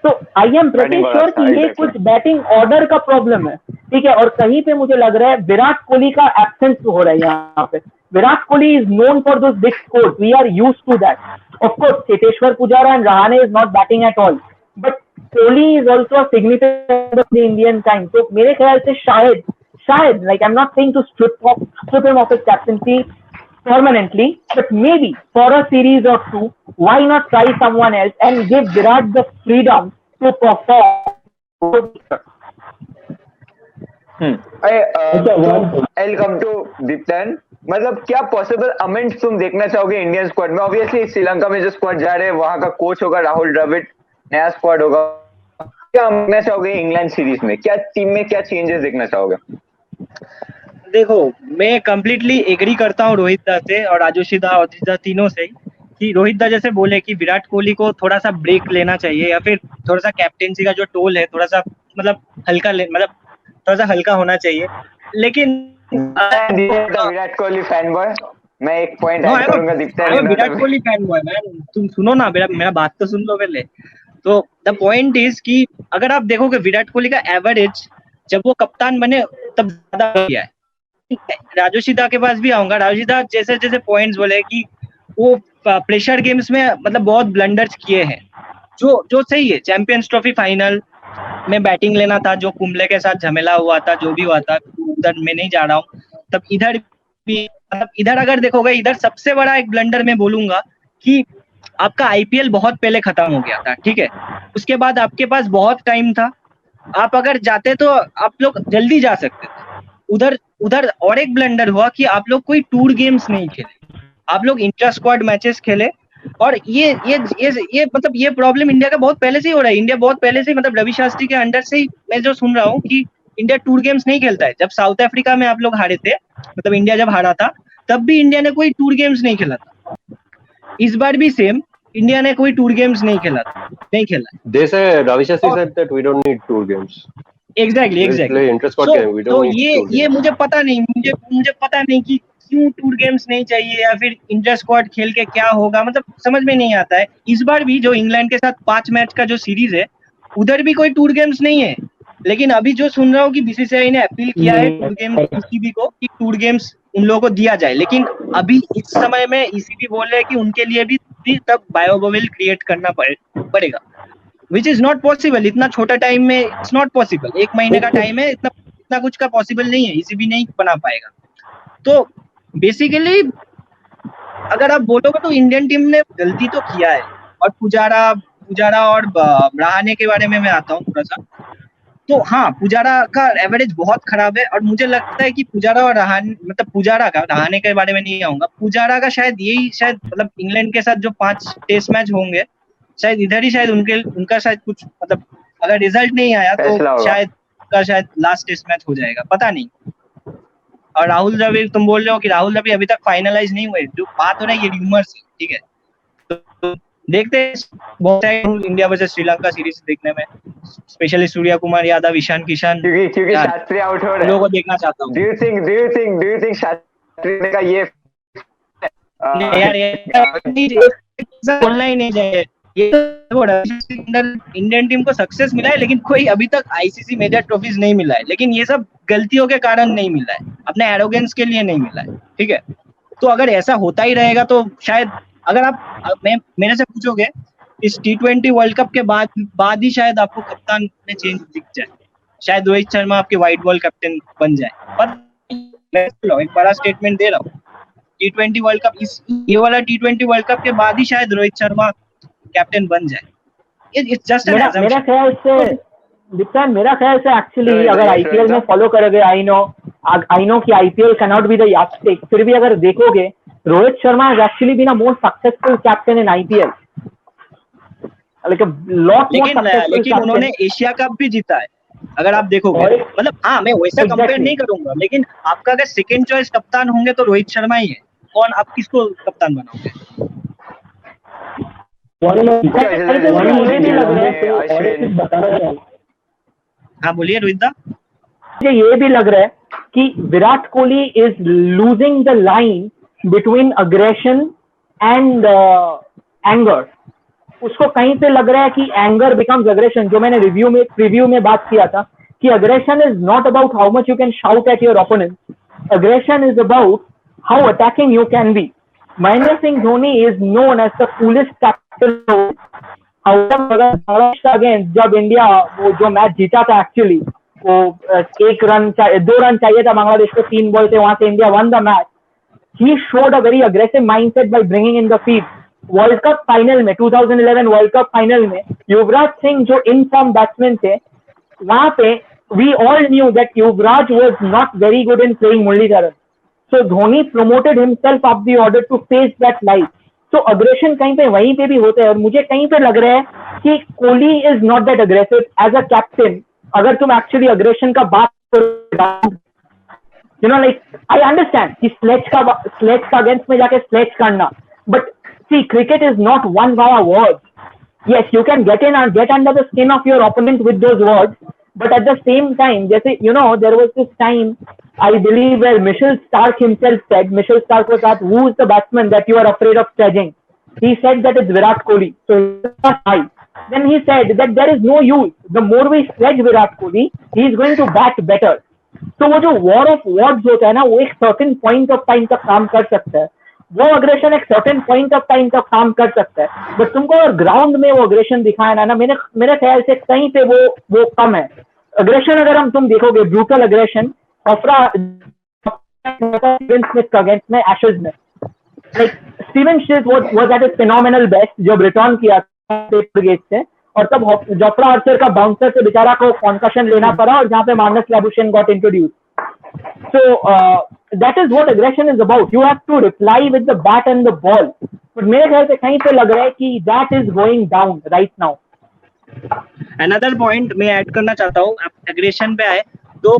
तो आई एम प्रीटी श्योर कि ये कुछ बैटिंग ऑर्डर का प्रॉब्लम है, ठीक है। और कहीं पे मुझे लग रहा है विराट कोहली का एब्सेंस हो रहा है यहाँ पे। Virat Kohli is known for those big scores, we are used to that. Of course Cheteshwar Pujara and Rahane is not batting at all, but Kohli is also a significant of the Indian time. तो मेरे ख्याल से शायद शायद, like I'm not saying to strip him of his captaincy permanently, but maybe for a series or two, why not try someone else and give Virat the freedom to perform? I'll come to Diptan. मतलब क्या possible amends तुम देखना चाहोगे Indian squad में? Obviously Sri Lanka में जो squad जा रहे हैं वहां का कोच होगा राहुल द्रविड़, नया स्क्वाड होगा, क्या देखना चाहोगे इंग्लैंड सीरीज में? क्या टीम में क्या चेंजेस देखना चाहोगे? देखो, मैं कंप्लीटली एग्री करता हूँ रोहित दा से और आजुषी दा और अजीत दा तीनों से कि रोहित दा जैसे बोले कि विराट कोहली को थोड़ा सा ब्रेक लेना चाहिए या फिर थोड़ा सा कैप्टेंसी का जो टोल है थोड़ा सा मतलब मतलब थोड़ा सा हल्का होना चाहिए। लेकिन विराट कोहली फैन बॉय, मैं एक पॉइंट ऐड करूंगा दिखता है Virat Kohli fan boy man, तुम सुनो ना, मेरा बात तो सुन लो पहले। तो द पॉइंट इज कि अगर आप देखोगे विराट कोहली का एवरेज जब वो कप्तान बने तब ज्यादा किया है। राजुशीदा के पास भी आऊंगा। राजुशीदा जैसे जैसे पॉइंट्स बोले कि वो प्रेशर गेम्स में मतलब बहुत ब्लंडर्स किए हैं, जो सही है। चैंपियंस ट्रॉफी फाइनल में बैटिंग लेना था, जो कुंबले के साथ झमेला हुआ था, जो भी हुआ था, उधर मैं नहीं जा रहा हूँ। तब इधर भी मतलब इधर अगर देखोगे, इधर सबसे बड़ा एक ब्लंडर मैं बोलूंगा कि आपका आईपीएल बहुत पहले खत्म हो गया था, ठीक है। उसके बाद आपके पास बहुत टाइम था, आप अगर जाते तो आप लोग जल्दी जा सकते थे। उधर और एक ब्लंडर हुआ कि आप लोग कोई टूर गेम्स नहीं खेले, आप लोग इंटर स्क्वाड मैचेस खेले। और ये मतलब ये प्रॉब्लम इंडिया का बहुत पहले से ही हो रहा है। इंडिया बहुत पहले से मतलब रवि शास्त्री के अंडर से ही मैं जो सुन रहा हूँ कि इंडिया टूर गेम्स नहीं खेलता है। जब साउथ अफ्रीका में आप लोग हारे थे, मतलब इंडिया जब हारा था, तब भी इंडिया ने कोई टूर गेम्स नहीं खेला था। इस बार भी सेम, इंडिया ने कोई टूर गेम्स नहीं खेला। They say Ravi Shastri said that we don't need tour games. Exactly Play inter-squad game. We तो don't need tour ये games. मुझे पता नहीं कि क्यों टूर गेम्स नहीं चाहिए या फिर इंटर स्क्वाड खेल के क्या होगा, मतलब समझ में नहीं आता है। इस बार भी जो इंग्लैंड के साथ 5 मैच का जो सीरीज है, उधर भी कोई टूर गेम्स नहीं है। लेकिन अभी जो सुन रहा हूँ कि बीसीसीआई ने अपील किया है टूर गेम्स ईसीबी को कि टूर गेम्स उन लोगों को दिया जाए। लेकिन अभी इस समय में ईसीबी बोल रहे हैं कि उनके लिए भी तब बायोबबल क्रिएट करना पड़ेगा, विच इज नॉट पॉसिबल। इतना छोटा टाइम में इट्स नॉट पॉसिबल। 1 महीने का टाइम है, इतना कुछ का पॉसिबल नहीं है, ईसीबी नहीं बना पाएगा। तो बेसिकली अगर आप बोलोगे तो इंडियन टीम ने गलती तो किया है। और पुजारा और रहाणे के बारे में मैं आता हूँ थोड़ा सा। तो हाँ, पुजारा का एवरेज बहुत खराब है और मुझे लगता है कि पुजारा और रहाणे के बारे में नहीं आऊंगा। पुजारा का शायद मतलब इंग्लैंड के साथ जो 5 टेस्ट मैच होंगे, शायद इधर ही शायद उनका शायद कुछ मतलब अगर रिजल्ट नहीं आया तो शायद लास्ट टेस्ट मैच हो जाएगा, पता नहीं। और राहुल द्रविड़, तुम बोल रहे हो कि राहुल द्रविड़ अभी तक फाइनलाइज नहीं हुए, जो बात हो रहा है ये रूमर्स है, ठीक है। तो देखते हैं, बहुत इंडिया वर्सेस श्रीलंका सीरीज देखने में, स्पेशली सूर्या कुमार यादव, ईशान किशन, क्योंकि शास्त्री आउट हो रहा है, लोगों को देखना चाहता हूँ। Do you think शास्त्री का ये यार बोलना ही नहीं चाहिए। ये इंडियन टीम को सक्सेस मिला है, लेकिन कोई अभी तक आईसीसी मेजर ट्रॉफीज नहीं मिला है। लेकिन ये सब गलतियों के कारण नहीं मिला है, अपने एरोगेंस के लिए नहीं मिला है, ठीक है। तो अगर ऐसा होता ही रहेगा तो शायद अगर आप मेरे से पूछोगे इस T20 वर्ल्ड कप के बाद ही शायद आपको कप्तान में चेंज दिख जाए। शायद रोहित शर्मा आपके व्हाइट बॉल कैप्टन बन जाए। पर मैं एक बड़ा स्टेटमेंट दे रहा हूँ, T20 वर्ल्ड कप ये वाला T20 वर्ल्ड कप के बाद ही शायद रोहित शर्मा कैप्टन बन जाए। इट्स जस्ट मेरा ख्याल से एक्चुअली अगर आईपीएल में फॉलो करोगे, आई नो कि IPL can not be the yardstick, फिर भी अगर देखोगे Rohit Sharma has actually been a more successful captain in IPL, like a lot more successful. लेकिन उन्होंने एशिया कप भी जीता है अगर आप देखोगे। मतलब हाँ, मैं वैसा कंपेयर नहीं करूंगा, लेकिन आपका अगर सेकंड चॉइस कप्तान होंगे तो रोहित शर्मा ही है। कौन, आप किसको कप्तान बनाओगे? हाँ बोलिए रोहित दा। मुझे ये भी लग रहा है कि Virat Kohli is losing the line between aggression and anger. उसको कहीं पे लग रहा है कि एंगर बिकम्स अग्रेशन। जो मैंने प्रीव्यू में बात किया था कि aggression is not about how much you can shout at your opponent, aggression is about how attacking you can be. Mahendra Singh Dhoni is known as the coolest captain. Against जब India वो जो मैच जीता था एक्चुअली, वो 2 रन चाहिए था बांग्लादेश को, 3 ball थे, वहां से India one the match. He showed a very aggressive mindset by bringing in the feed. World cup final में 2011 वर्ल्ड कप फाइनल में युवराज सिंह जो इन फॉर्म बैट्समैन थे, वहां पे we all knew that Yuvraj was not very good in playing Muralidharan. So Dhoni promoted himself up the order to face that life. So aggression कहीं पे वहीं पे भी होता है, और मुझे कहीं पे लग रहा है कि Kohli is not that aggressive as a captain. अगर तुम actually aggression का बात करो, you know, like I understand कि sledge का against में जाके sledge करना, but see, cricket is not won via words. Yes, you can get in and get under the skin of your opponent with those words, but at the same time, जैसे you know, there was this time I believe where Mitchell Stark himself said, Mitchell Stark was asked, who is the batsman that you are afraid of sledging? He said that it's Virat Kohli. So then he said that there is no use. The more we sledge Virat Kohli, he is going to bat better. तो वो जो war of words होता है ना, वो एक certain point of time तक काम कर सकता है, वो अग्रेशन एक सर्टेन पॉइंट ऑफ टाइम तक काम कर सकता है, बट तुमको अगर ग्राउंड में वो अग्रेशन दिखाना ना, मेरे ख्याल से कहीं पे वो कम है अग्रेशन. अगर तुम देखोगे ब्रूटल अग्रेशन स्मिथ अगेंस्ट में एशेज में, like Steven Smith was at his phenomenal best जब रिटर्न किया गेट से, और तब जोफ्रा आर्चर का बाउंसर से बेचारा को कॉन्कशन लेना पड़ा, और जहां पे Marnus Labuschagne got introduce. So that is what aggression is about. You have to reply with the bat and the ball. But मेरे ख्याल से कहीं पे लग रहा है कि that is going down right now. Another point मैं ऐड करना चाहता हूँ, आप एग्रेशन पे आए तो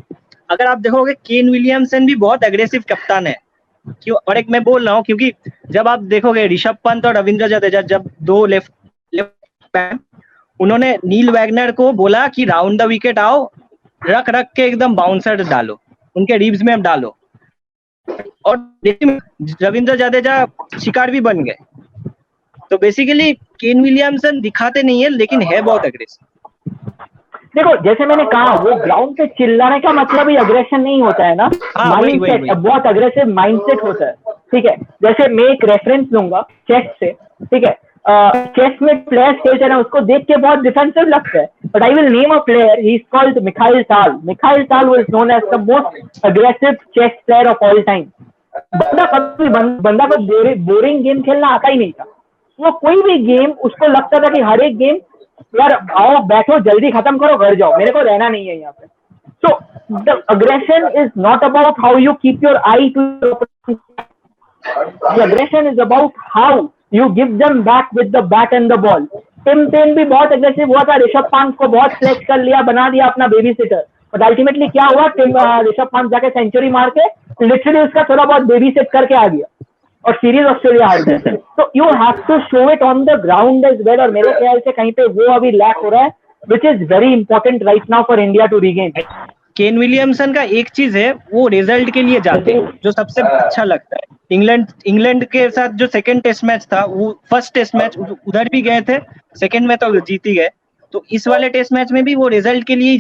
अगर आप देखोगे केन विलियमसन भी बहुत एग्रेसिव कप्तान है. क्यों? और एक मैं बोल रहा हूँ क्योंकि जब आप देखोगे ऋषभ पंत और रविंद्र जडेजा जब दो लेफ्ट बैक, उन्होंने नील वैगनर को बोला कि राउंड द विकेट आओ, रख के एकदम बाउंसर डालो, उनके रिब्स में डालो, और रविंद्र जडेजा शिकार भी बन गए. तो बेसिकली केन विलियमसन दिखाते नहीं है लेकिन है बहुत अग्रेसिव. देखो जैसे मैंने कहा, वो ग्राउंड पे चिल्लाने का मतलब ही अग्रेशन नहीं होता है ना, माइंडसेट बहुत अग्रेसिव माइंडसेट होता है. ठीक है, जैसे मैं एक रेफरेंस लूंगा चेस से. ठीक है, चेस में प्लेयर्स खेलते हैं ना, उसको देख के बहुत डिफेंसिव लगता है, but I will name a player, he is called Mikhail Tal. Mikhail Tal was known as the most aggressive chess player of all time. बंदा को बोरिंग गेम खेलना आता ही नहीं था. वो कोई भी गेम उसको लगता था कि हर एक गेम यार आओ बैठो जल्दी खत्म करो घर जाओ, मेरे को रहना नहीं है यहाँ पे. So the aggression is not about how you keep your eye to, the aggression is about how you give them back with the bat and the ball. Tim Paine भी बहुत एग्रेसिव हुआ था, ऋषभ पंत को बहुत स्लेक्ट कर लिया, बना दिया अपना बेबी सिटर, बट अल्टीमेटली क्या हुआ, ऋषभ पंत जाके सेंचुरी मार के लिटरली उसका थोड़ा बहुत बेबी सेट करके आ गया और सीरीज ऑस्ट्रेलिया हार गई. तो you have to show it on the ground as well, और मेरे ख्याल से कहीं पे वो अभी लैक हो रहा है, which is very important right now for India to regain. Kane Williamson का एक चीज है, वो रिजल्ट के लिए जाते हैं, जो सबसे अच्छा लगता है. इंग्लैंड के साथ जो सेकंड टेस्ट मैच था, वो फर्स्ट टेस्ट मैच उधर भी गए थे, सेकंड में तो जीत ही गए, तो इस वाले टेस्ट मैच में भी वो रिजल्ट के लिए ही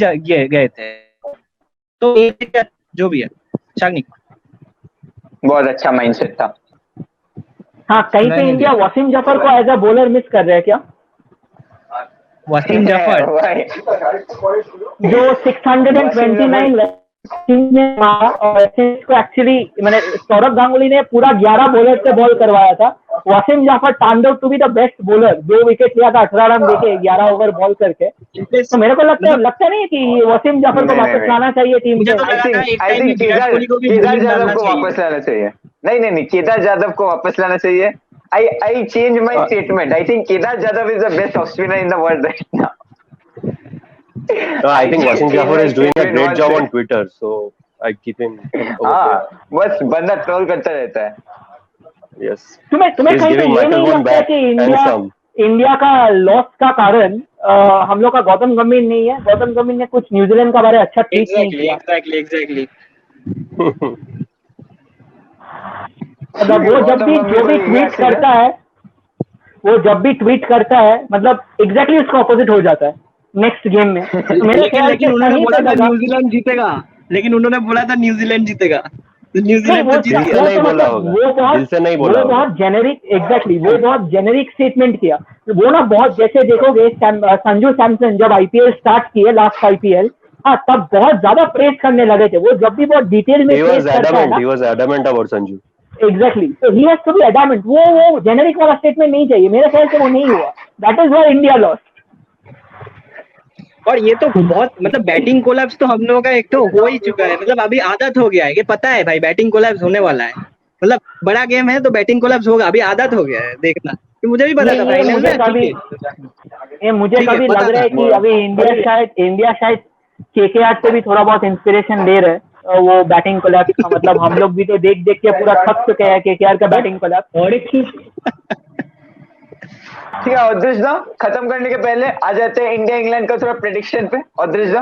गए थे. तो जो भी है शागनिक बहुत अच्छा माइंडसेट था. हाँ, कहीं पे इंडिया वसीम जाफर को एज अ बॉलर मिस कर रहा है क्या? वसीम जाफर जो 629 और इसको एक्चुअली मैंने सौरभ गांगुली ने पूरा 11 बॉलर से बॉल करवाया था. Wasim Jaffer turned out to be the best bowler, 2 wicket लिया था 18 रन देके 11 ओवर बॉल करके. तो मेरे को लगता नहीं कि वसीम जाफर को वापस लाना चाहिए टीम के. आई थिंक केदार जाधव को वापस लाना चाहिए. नहीं केदार जाधव को वापस लाना चाहिए. I change my statement. I think Kedar Jadhav is the best off spinner in the world right now. No, I think Wasim Jafar is doing a great job on Twitter, so I keep him over there. बस बंदा troll करता रहता है. Yes. तुम्हें कहीं पे ये नहीं लगता कि इंडिया का लॉस का कारण हम लोग का गौतम गंभीर नहीं है? गौतम गंभीर ने कुछ न्यूजीलैंड का बारे अच्छा ट्वीट नहीं किया. एग्जैक्टली मतलब वो जब भी ट्वीट करता है मतलब एग्जैक्टली उसका ऑपोजिट हो जाता है नेक्स्ट गेम में. मेरे ख्याल से उन्होंने बोला था न्यूजीलैंड जीतेगा, लेकिन उन्होंने बोला था न्यूजीलैंड जीतेगा, न्यूजीलैंड तो जीत गया. वो बहुत जेनेरिक, एग्जैक्टली वो बहुत जेनेरिक स्टेटमेंट किया. वो ना बहुत, जैसे देखोगे संजू सैमसन जब आईपीएल स्टार्ट किए लास्ट आईपीएल, हाँ तब बहुत ज्यादा प्रेस करने लगे थे वो, जब भी बहुत डिटेल में He प्रेस was करता है adamant. ना, He was adamant about Sanju. Exactly, तो he has to be adamant, वो जेनेरिक वाला स्टेटमेंट नहीं चाहिए, मेरे ख्याल से वो नहीं हुआ, that is why India lost. और ये तो बहुत मतलब बैटिंग कोलैप्स तो हम लोगों का एक तो हो ही चुका है, मतलब अभी आदत हो गया है, ये पता है भाई बैटिंग कोलैप्स होने वाला है, मतलब बड़ा गेम है तो बैटिंग कोलैप्स होगा, अभी आदत हो गया है देखना, कि मुझे भी पता था फाइनल में। मुझे ठीक है, कभी पता लग रहा है था। कि अभी इंडिया शायद केकेआर से भी थोड़ा बहुत इंस्पिरेशन ले रहे हैं वो बैटिंग कोलैप्स का, मतलब हम लोग भी तो देख देख के पूरा थक चुके हैं केकेआर का बैटिंग कोलैप्स। और एक चीज, ठीक है औदृश दा, खत्म करने के पहले आ जाते हैं इंडिया इंग्लैंड का थोड़ा प्रेडिक्शन पे। औदृश दा,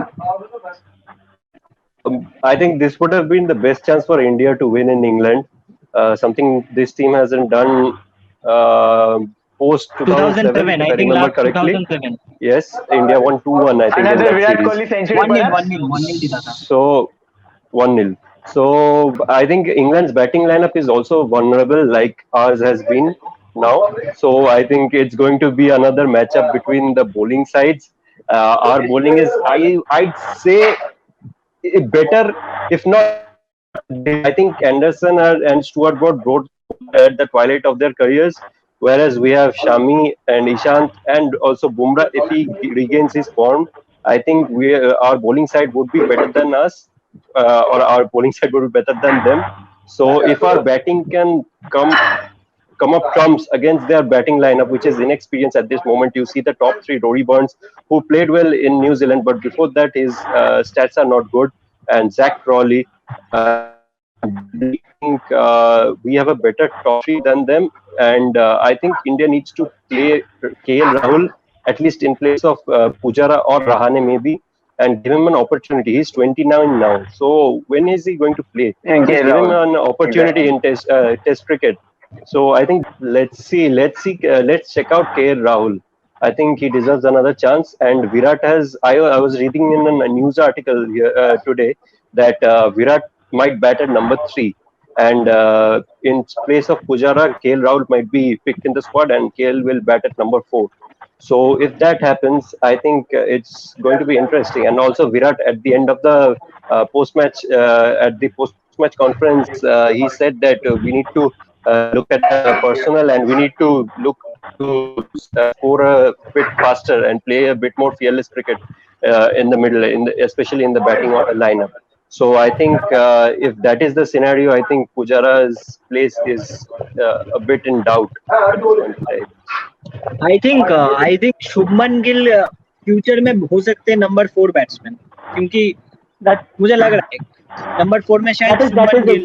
I think this would have been the best chance for India to win in England. Something this team hasn't done post 2007, if I I think remember last correctly. 2007 Yes, India won 2-1, I think, in another that Virat series. Kohli century 1-0 perhaps? 1-0 जीता था। So 1-0. So I think England's batting lineup is also vulnerable, like ours has been now. So I think it's going to be another matchup between the bowling sides. Our bowling is, I'd say, better, if not. I think Anderson and Stuart Broad brought at the twilight of their careers, whereas we have Shami and Ishant and also Bumrah. If he regains his form, I think our bowling side would be better than us, or our bowling side would be better than them. So if our batting can come up trumps against their batting lineup, which is inexperienced at this moment. You see the top three: Rory Burns, who played well in New Zealand, but before that his stats are not good, and Zach Crawley. I think we have a better top three than them, and I think India needs to play KL Rahul at least in place of Pujara or Rahane maybe, and give him an opportunity. He's 29 now, so when is he going to play? And Just KL give him Rahul. an opportunity in test cricket. So I think let's check out KL Rahul. I think he deserves another chance. And Virat has. I was reading in a news article here today that Virat might bat at number 3, and in place of Pujara, KL Rahul might be picked in the squad, and KL will bat at number 4. So if that happens, I think it's going to be interesting. And also Virat at the end of the post-match conference, he said that we need to look at the personnel, and we need to look to score a bit faster and play a bit more fearless cricket in the middle, especially in the batting lineup. So I think if that is the scenario, I think Pujara's place is a bit in doubt at this point in time. I think Shubman Gill future में हो सकते हैं number 4 batsman, क्योंकि मुझे लग रहा है number 4 में शायद Shubman Gill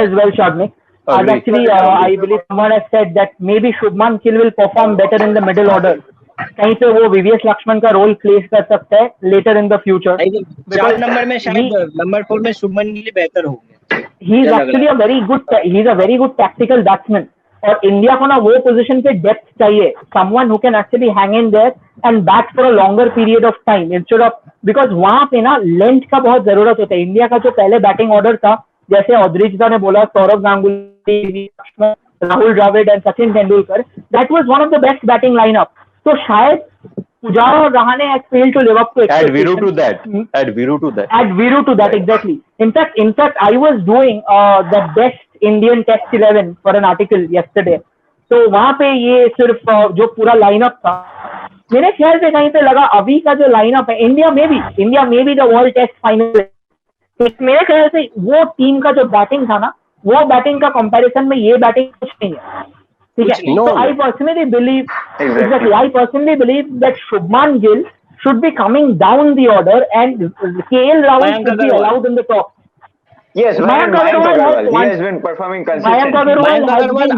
as well, Shadnik. As actually, I believe someone has said that maybe Shubman Gill will perform better in the middle order. कहीं पे वो वीवीएस लक्ष्मण का रोल प्लेस कर सकता है later in the future. 4 number में शायद नंबर 4 में शुभमन गिल बेहतर होंगे। He is actually a very good tactical batsman, और इंडिया को ना वो पोजीशन पे डेप्थ चाहिए, someone who can actually hang in there and bat for a longer period of time instead of, because वहां पे ना लेंथ का बहुत जरूरत होता है। इंडिया का जो पहले बैटिंग ऑर्डर था, जैसे औद्रिजदा ने बोला, Sourav Ganguly, Rahul Dravid and Sachin Tendulkar, that was one of the best batting lineup. तो शायद Pujara or Rahane has failed to live up to Add expectations. Add Viru to that. Exactly. In fact, I was doing the best Indian Test 11 for an article yesterday. तो वहाँ पे ये सिर्फ जो पूरा lineup था, मेरे ख्याल से कहीं पे लगा अभी का जो लाइनअप है, इंडिया में भी द वर्ल्ड टेस्ट फाइनल, मेरे ख्याल से वो टीम का जो बैटिंग था ना, वो बैटिंग का कंपैरिजन में ये बैटिंग कुछ नहीं है। ठीक है, so I personally believe that Shubman Gill should be coming down the order and KL Rahul should be allowed in the top. Yes, Mayank Agarwal, he has been performing consistently. Mayank Agarwal,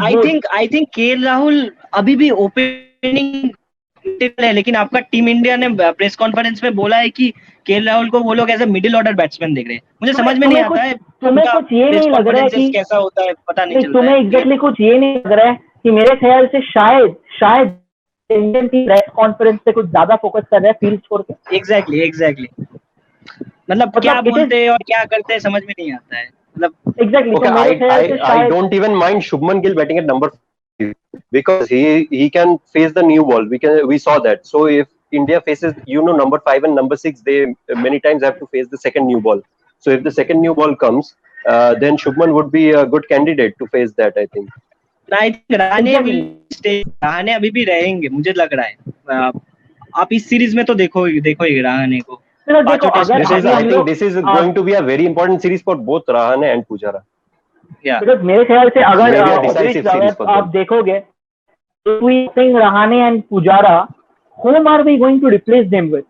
I think KL Rahul अभी भी opening है, लेकिन आपका team India ने press conference में बोला है कि केएल राहुल को वो लोग as a middle order batsman देख रहे हैं। मुझे समझ में नहीं आता है तुम्हें कुछ ये नहीं लग रहा है कि कैसा होता है, पता नहीं चलता तुम्हें एग्जैक्टली कुछ ये नहीं लग रहा है कि मेरे ख्याल से शायद इंडियन टीम प्रेस कॉन्फ्रेंस पे कुछ ज्यादा फोकस कर रहा है फील्ड छोड़ के। एग्जैक्टली मतलब क्या बोलते हैं और क्या करते हैं समझ में नहीं आता है, मतलब exactly. I don't even mind Shubman Gill batting at number 5 because he can face the new ball. We saw that. So if India faces, number 5 and number 6, they many times have to face the second new ball. So if the second new ball comes, then Shubman would be a good candidate to face that, I think. I think Rahane अभी भी रहेंगे, मुझे लग रहा है। आप इस series में तो देखो ही रहाणे को। This is going to be a very important series for both Rahane and Pujara. Yeah. Because मेरे ख्याल से अगर आप देखोगे, if we think Rahane and Pujara, whom are we going to replace them with?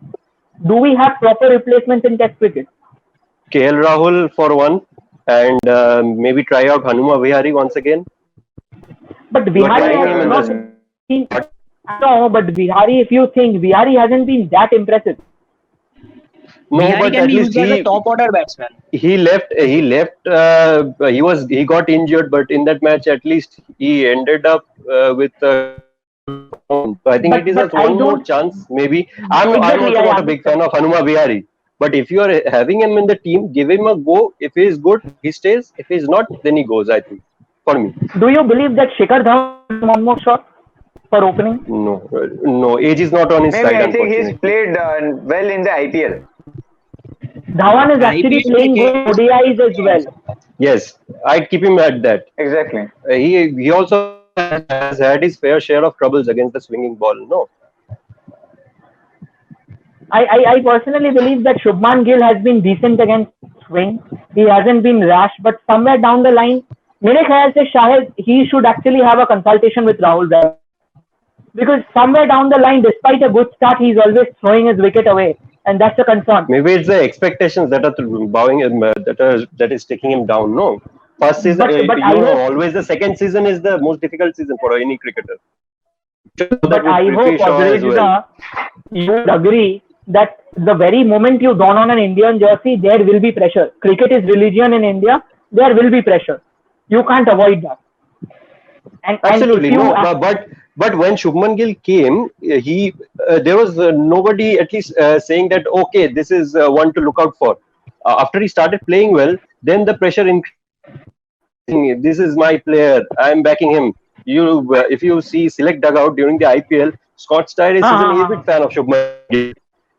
Do we have proper replacements in Test cricket? KL Rahul for one, and maybe try out Hanuma Vihari once again. But Vihari has not been, no, but Vihari, if you think, Vihari hasn't been that impressive. No, Vihari but can at be least used as a top order batsman. He got injured, but in that match at least he ended up with so I think it is one more chance maybe. I'm also not a big fan of Hanuma Vihari, but if you are having him in the team, give him a go. If he is good, he stays. If he is not, then he goes, I think, for me. Do you believe that Shikhar Dhawan is one more shot for opening? No, age is not on his side. I think he's played well in the IPL. Dhawan is actually playing good ODIs as well. Yes, I'd keep him at that. Exactly. He also has had his fair share of troubles against the swinging ball. No. I personally believe that Shubman Gill has been decent against swing. He hasn't been rash, but somewhere down the line, मेरे ख्याल से शायद he should actually have a consultation with Rahul Dravid. Because somewhere down the line, despite a good start, he's always throwing his wicket away, and that's a concern. Maybe it's the expectations that are bowing him, that is taking him down. No, first season, but always the second season is the most difficult season for any cricketer. But I hope, Adrija, you would agree that the very moment you don on an Indian jersey, there will be pressure. Cricket is religion in India. There will be pressure. You can't avoid that. Absolutely, no. But when Shubman Gill came, there was nobody at least saying that okay, this is one to look out for. After he started playing well, then the pressure increased. This is my player. I am backing him. If you see select dugout during the IPL, Scott Styris is an avid fan of Shubman Gill.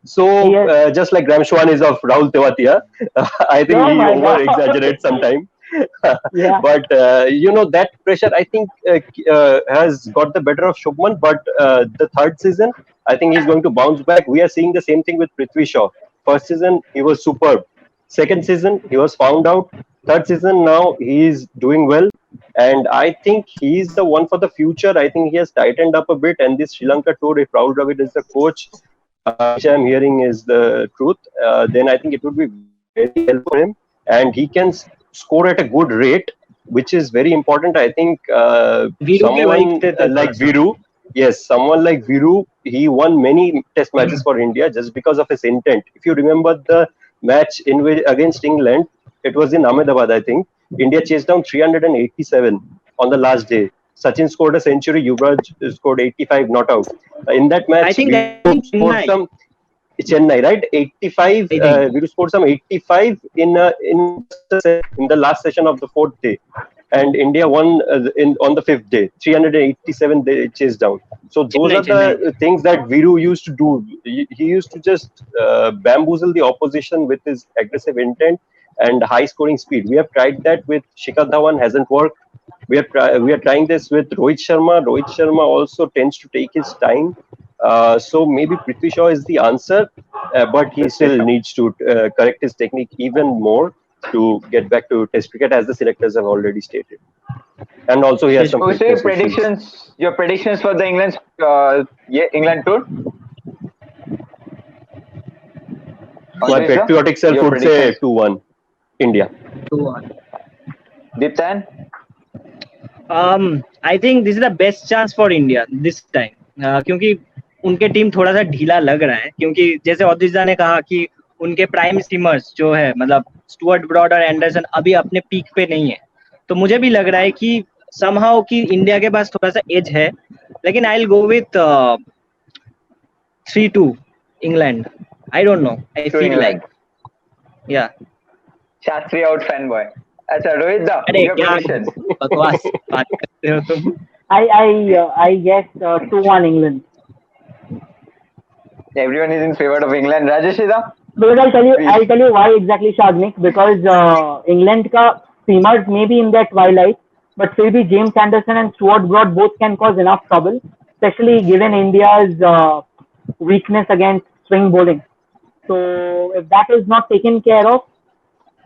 So just like Graham Swan is of Rahul Tewatia, I think he over exaggerates sometimes. Yeah. But that pressure I think has got the better of Shubman. But the third season, I think he's going to bounce back. We are seeing the same thing with Prithvi Shaw. First season he was superb. Second season he was found out. Third season now he is doing well, and I think he's the one for the future. I think he has tightened up a bit, and this Sri Lanka tour, if Rahul Dravid is the coach, which I'm hearing is the truth, then I think it would be very helpful for him, and he can score at a good rate, which is very important. I think someone like Viru, someone like Viru, he won many test matches for India just because of his intent. If you remember the match against England, it was in Ahmedabad, I think. India chased down 387 on the last day. Sachin scored a century, Yuvraj scored 85 not out. In that match, I think scored some Chennai, right? 85. Viru scored some 85 in the last session of the fourth day, and India won on the fifth day. 387 they chased down. So those are the things that Viru used to do. He used to just bamboozle the opposition with his aggressive intent and high scoring speed. We have tried that with Shikhar Dhawan, hasn't worked. We are trying this with Rohit Sharma. Rohit Sharma also tends to take his time. So maybe Prithvi Shaw is the answer, but he still needs to correct his technique even more to get back to Test cricket, as the selectors have already stated. And also he has some predictions. Your predictions for the England tour? My patriotic self would say 2-1 India. 2-1. Diptan? I think this is the best chance for India this time, क्योंकि उनके team थोड़ा सा ढीला लग रहा है, क्योंकि जैसे औदिजा ने कहा कि उनके प्राइम स्टीमर्स जो है, मतलब स्टुअर्ट ब्रॉड और एंडरसन अभी अपने पीक पे नहीं है. तो मुझे भी लग रहा है कि समहाउ कि इंडिया के पास थोड़ा सा एज है, लेकिन I will go with 3-2 England. I don't know, I feel like Shastri out fan boy. अच्छा रोहित दा, your prediction. बकवास बात करते हो तुम. I guess 2-1 England. Everyone is in favor of England. Rajesh Ida? Because Please. I'll tell you why exactly, Shadnik. Because England का seamers may be in their twilight, but still be James Anderson and Stuart Broad both can cause enough trouble, especially given India's weakness against swing bowling. So if that is not taken care of,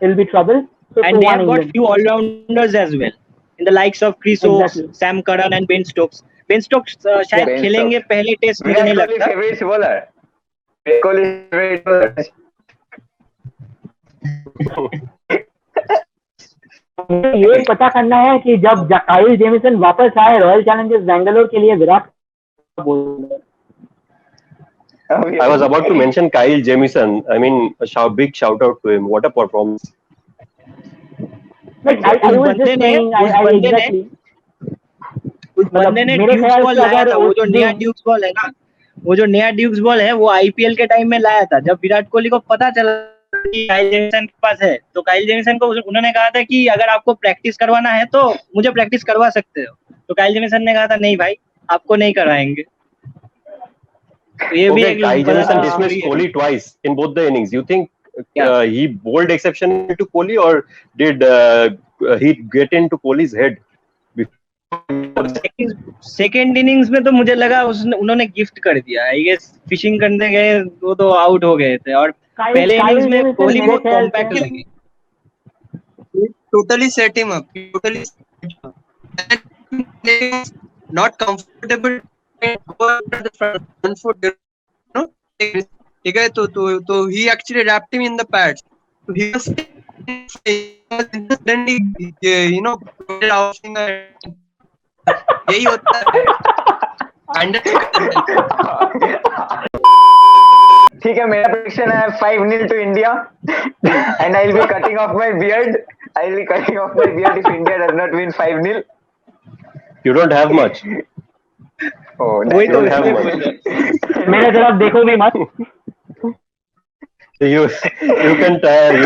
it'll be trouble. So And they 2-1 have got England. few all-rounders as well, in the likes of Chris Oakes, Exactly. Sam Curran and Ben Stokes. Ben Stokes शायद Ben खेलेंगे Stokes. पहले test, मुझे नहीं Virat Kohli लगता. favorite bowler. Virat Kohli favorite bowler. मुझे ये पता करना है कि जब काइल जेमिसन वापस आए रॉयल चैलेंजर्स बैंगलोर के लिए, Virat bowler. I was about to mention Kyle Jamieson. I mean, big shout out to him. What a performance! Like, I was बंदे just ने- saying, उस बंदे ने- exactly. उस बंदे ने मेरे ड्यूक्स ख्याल बॉल से लाया अगर था. वो उस जो नया दिन- ड्यूक्स बॉल है ना, वो जो नया ड्यूक्स बॉल है वो आईपीएल के टाइम में लाया था. जब विराट कोहली को पता चला कि काइल जेमिसन के पास है, तो काइल जेमिसन को उन्होंने कहा था कि अगर आपको प्रैक्टिस करवाना है तो मुझे प्रैक्टिस करवा सकते हो. तो काइल जेमिसन ने कहा था नहीं भाई, आपको नहीं करवाएंगे. तो ये भी Okay, एक Kyle बड़ा Jamieson story dismissed है. Kohli twice in both the innings. You think Yeah. he bowled exception to Kohli, or did he get into Kohli's head? Second innings में तो मुझे लगा उन्होंने गिफ्ट कर दिया. आई गेस फिशिंग करने गए वो तो आउट हो गए थे, और पहले इनिंग्स में जेमिसन कोहली मेरे बहुत ख्याल कॉम्पैक्ट से- लगे. Totally set him up. Totally set him up. And not comfortable. Go after the front 1 foot. You know, ठीक है. तो he actually wrapped him in the pads. So he was suddenly, you know, यही होता है. ठीक है, मेरा prediction है 5-0 to India, and I'll be cutting off my beard. I'll be cutting off my beard if India does not win 5-0. You don't have much. Oh, वही तो don't have इसलिए much. बोला. मेरे तरफ देखो भी मत. You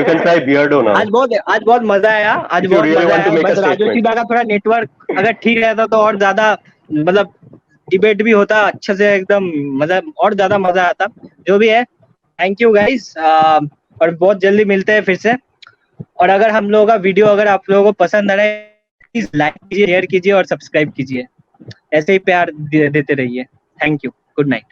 can try Beardo now. आज बहुत मजा आया. आज If you बहुत really मजा want to आया. make a बस राजू statement. शिबा का थोड़ा नेटवर्क अगर ठीक रहता तो और ज्यादा मतलब डिबेट भी होता अच्छे से, एकदम मजा, और ज्यादा मजा आता. जो भी है, थैंक यू गाइस, और बहुत जल्दी मिलते हैं फिर से. और अगर हम लोगों का वीडियो अगर आप लोगों को पसंद आ रहा है, प्लीज लाइक कीजिए, शेयर कीजिए और सब्सक्राइब कीजिए. ऐसे ही प्यार देते रहिए. Thank you. Good night.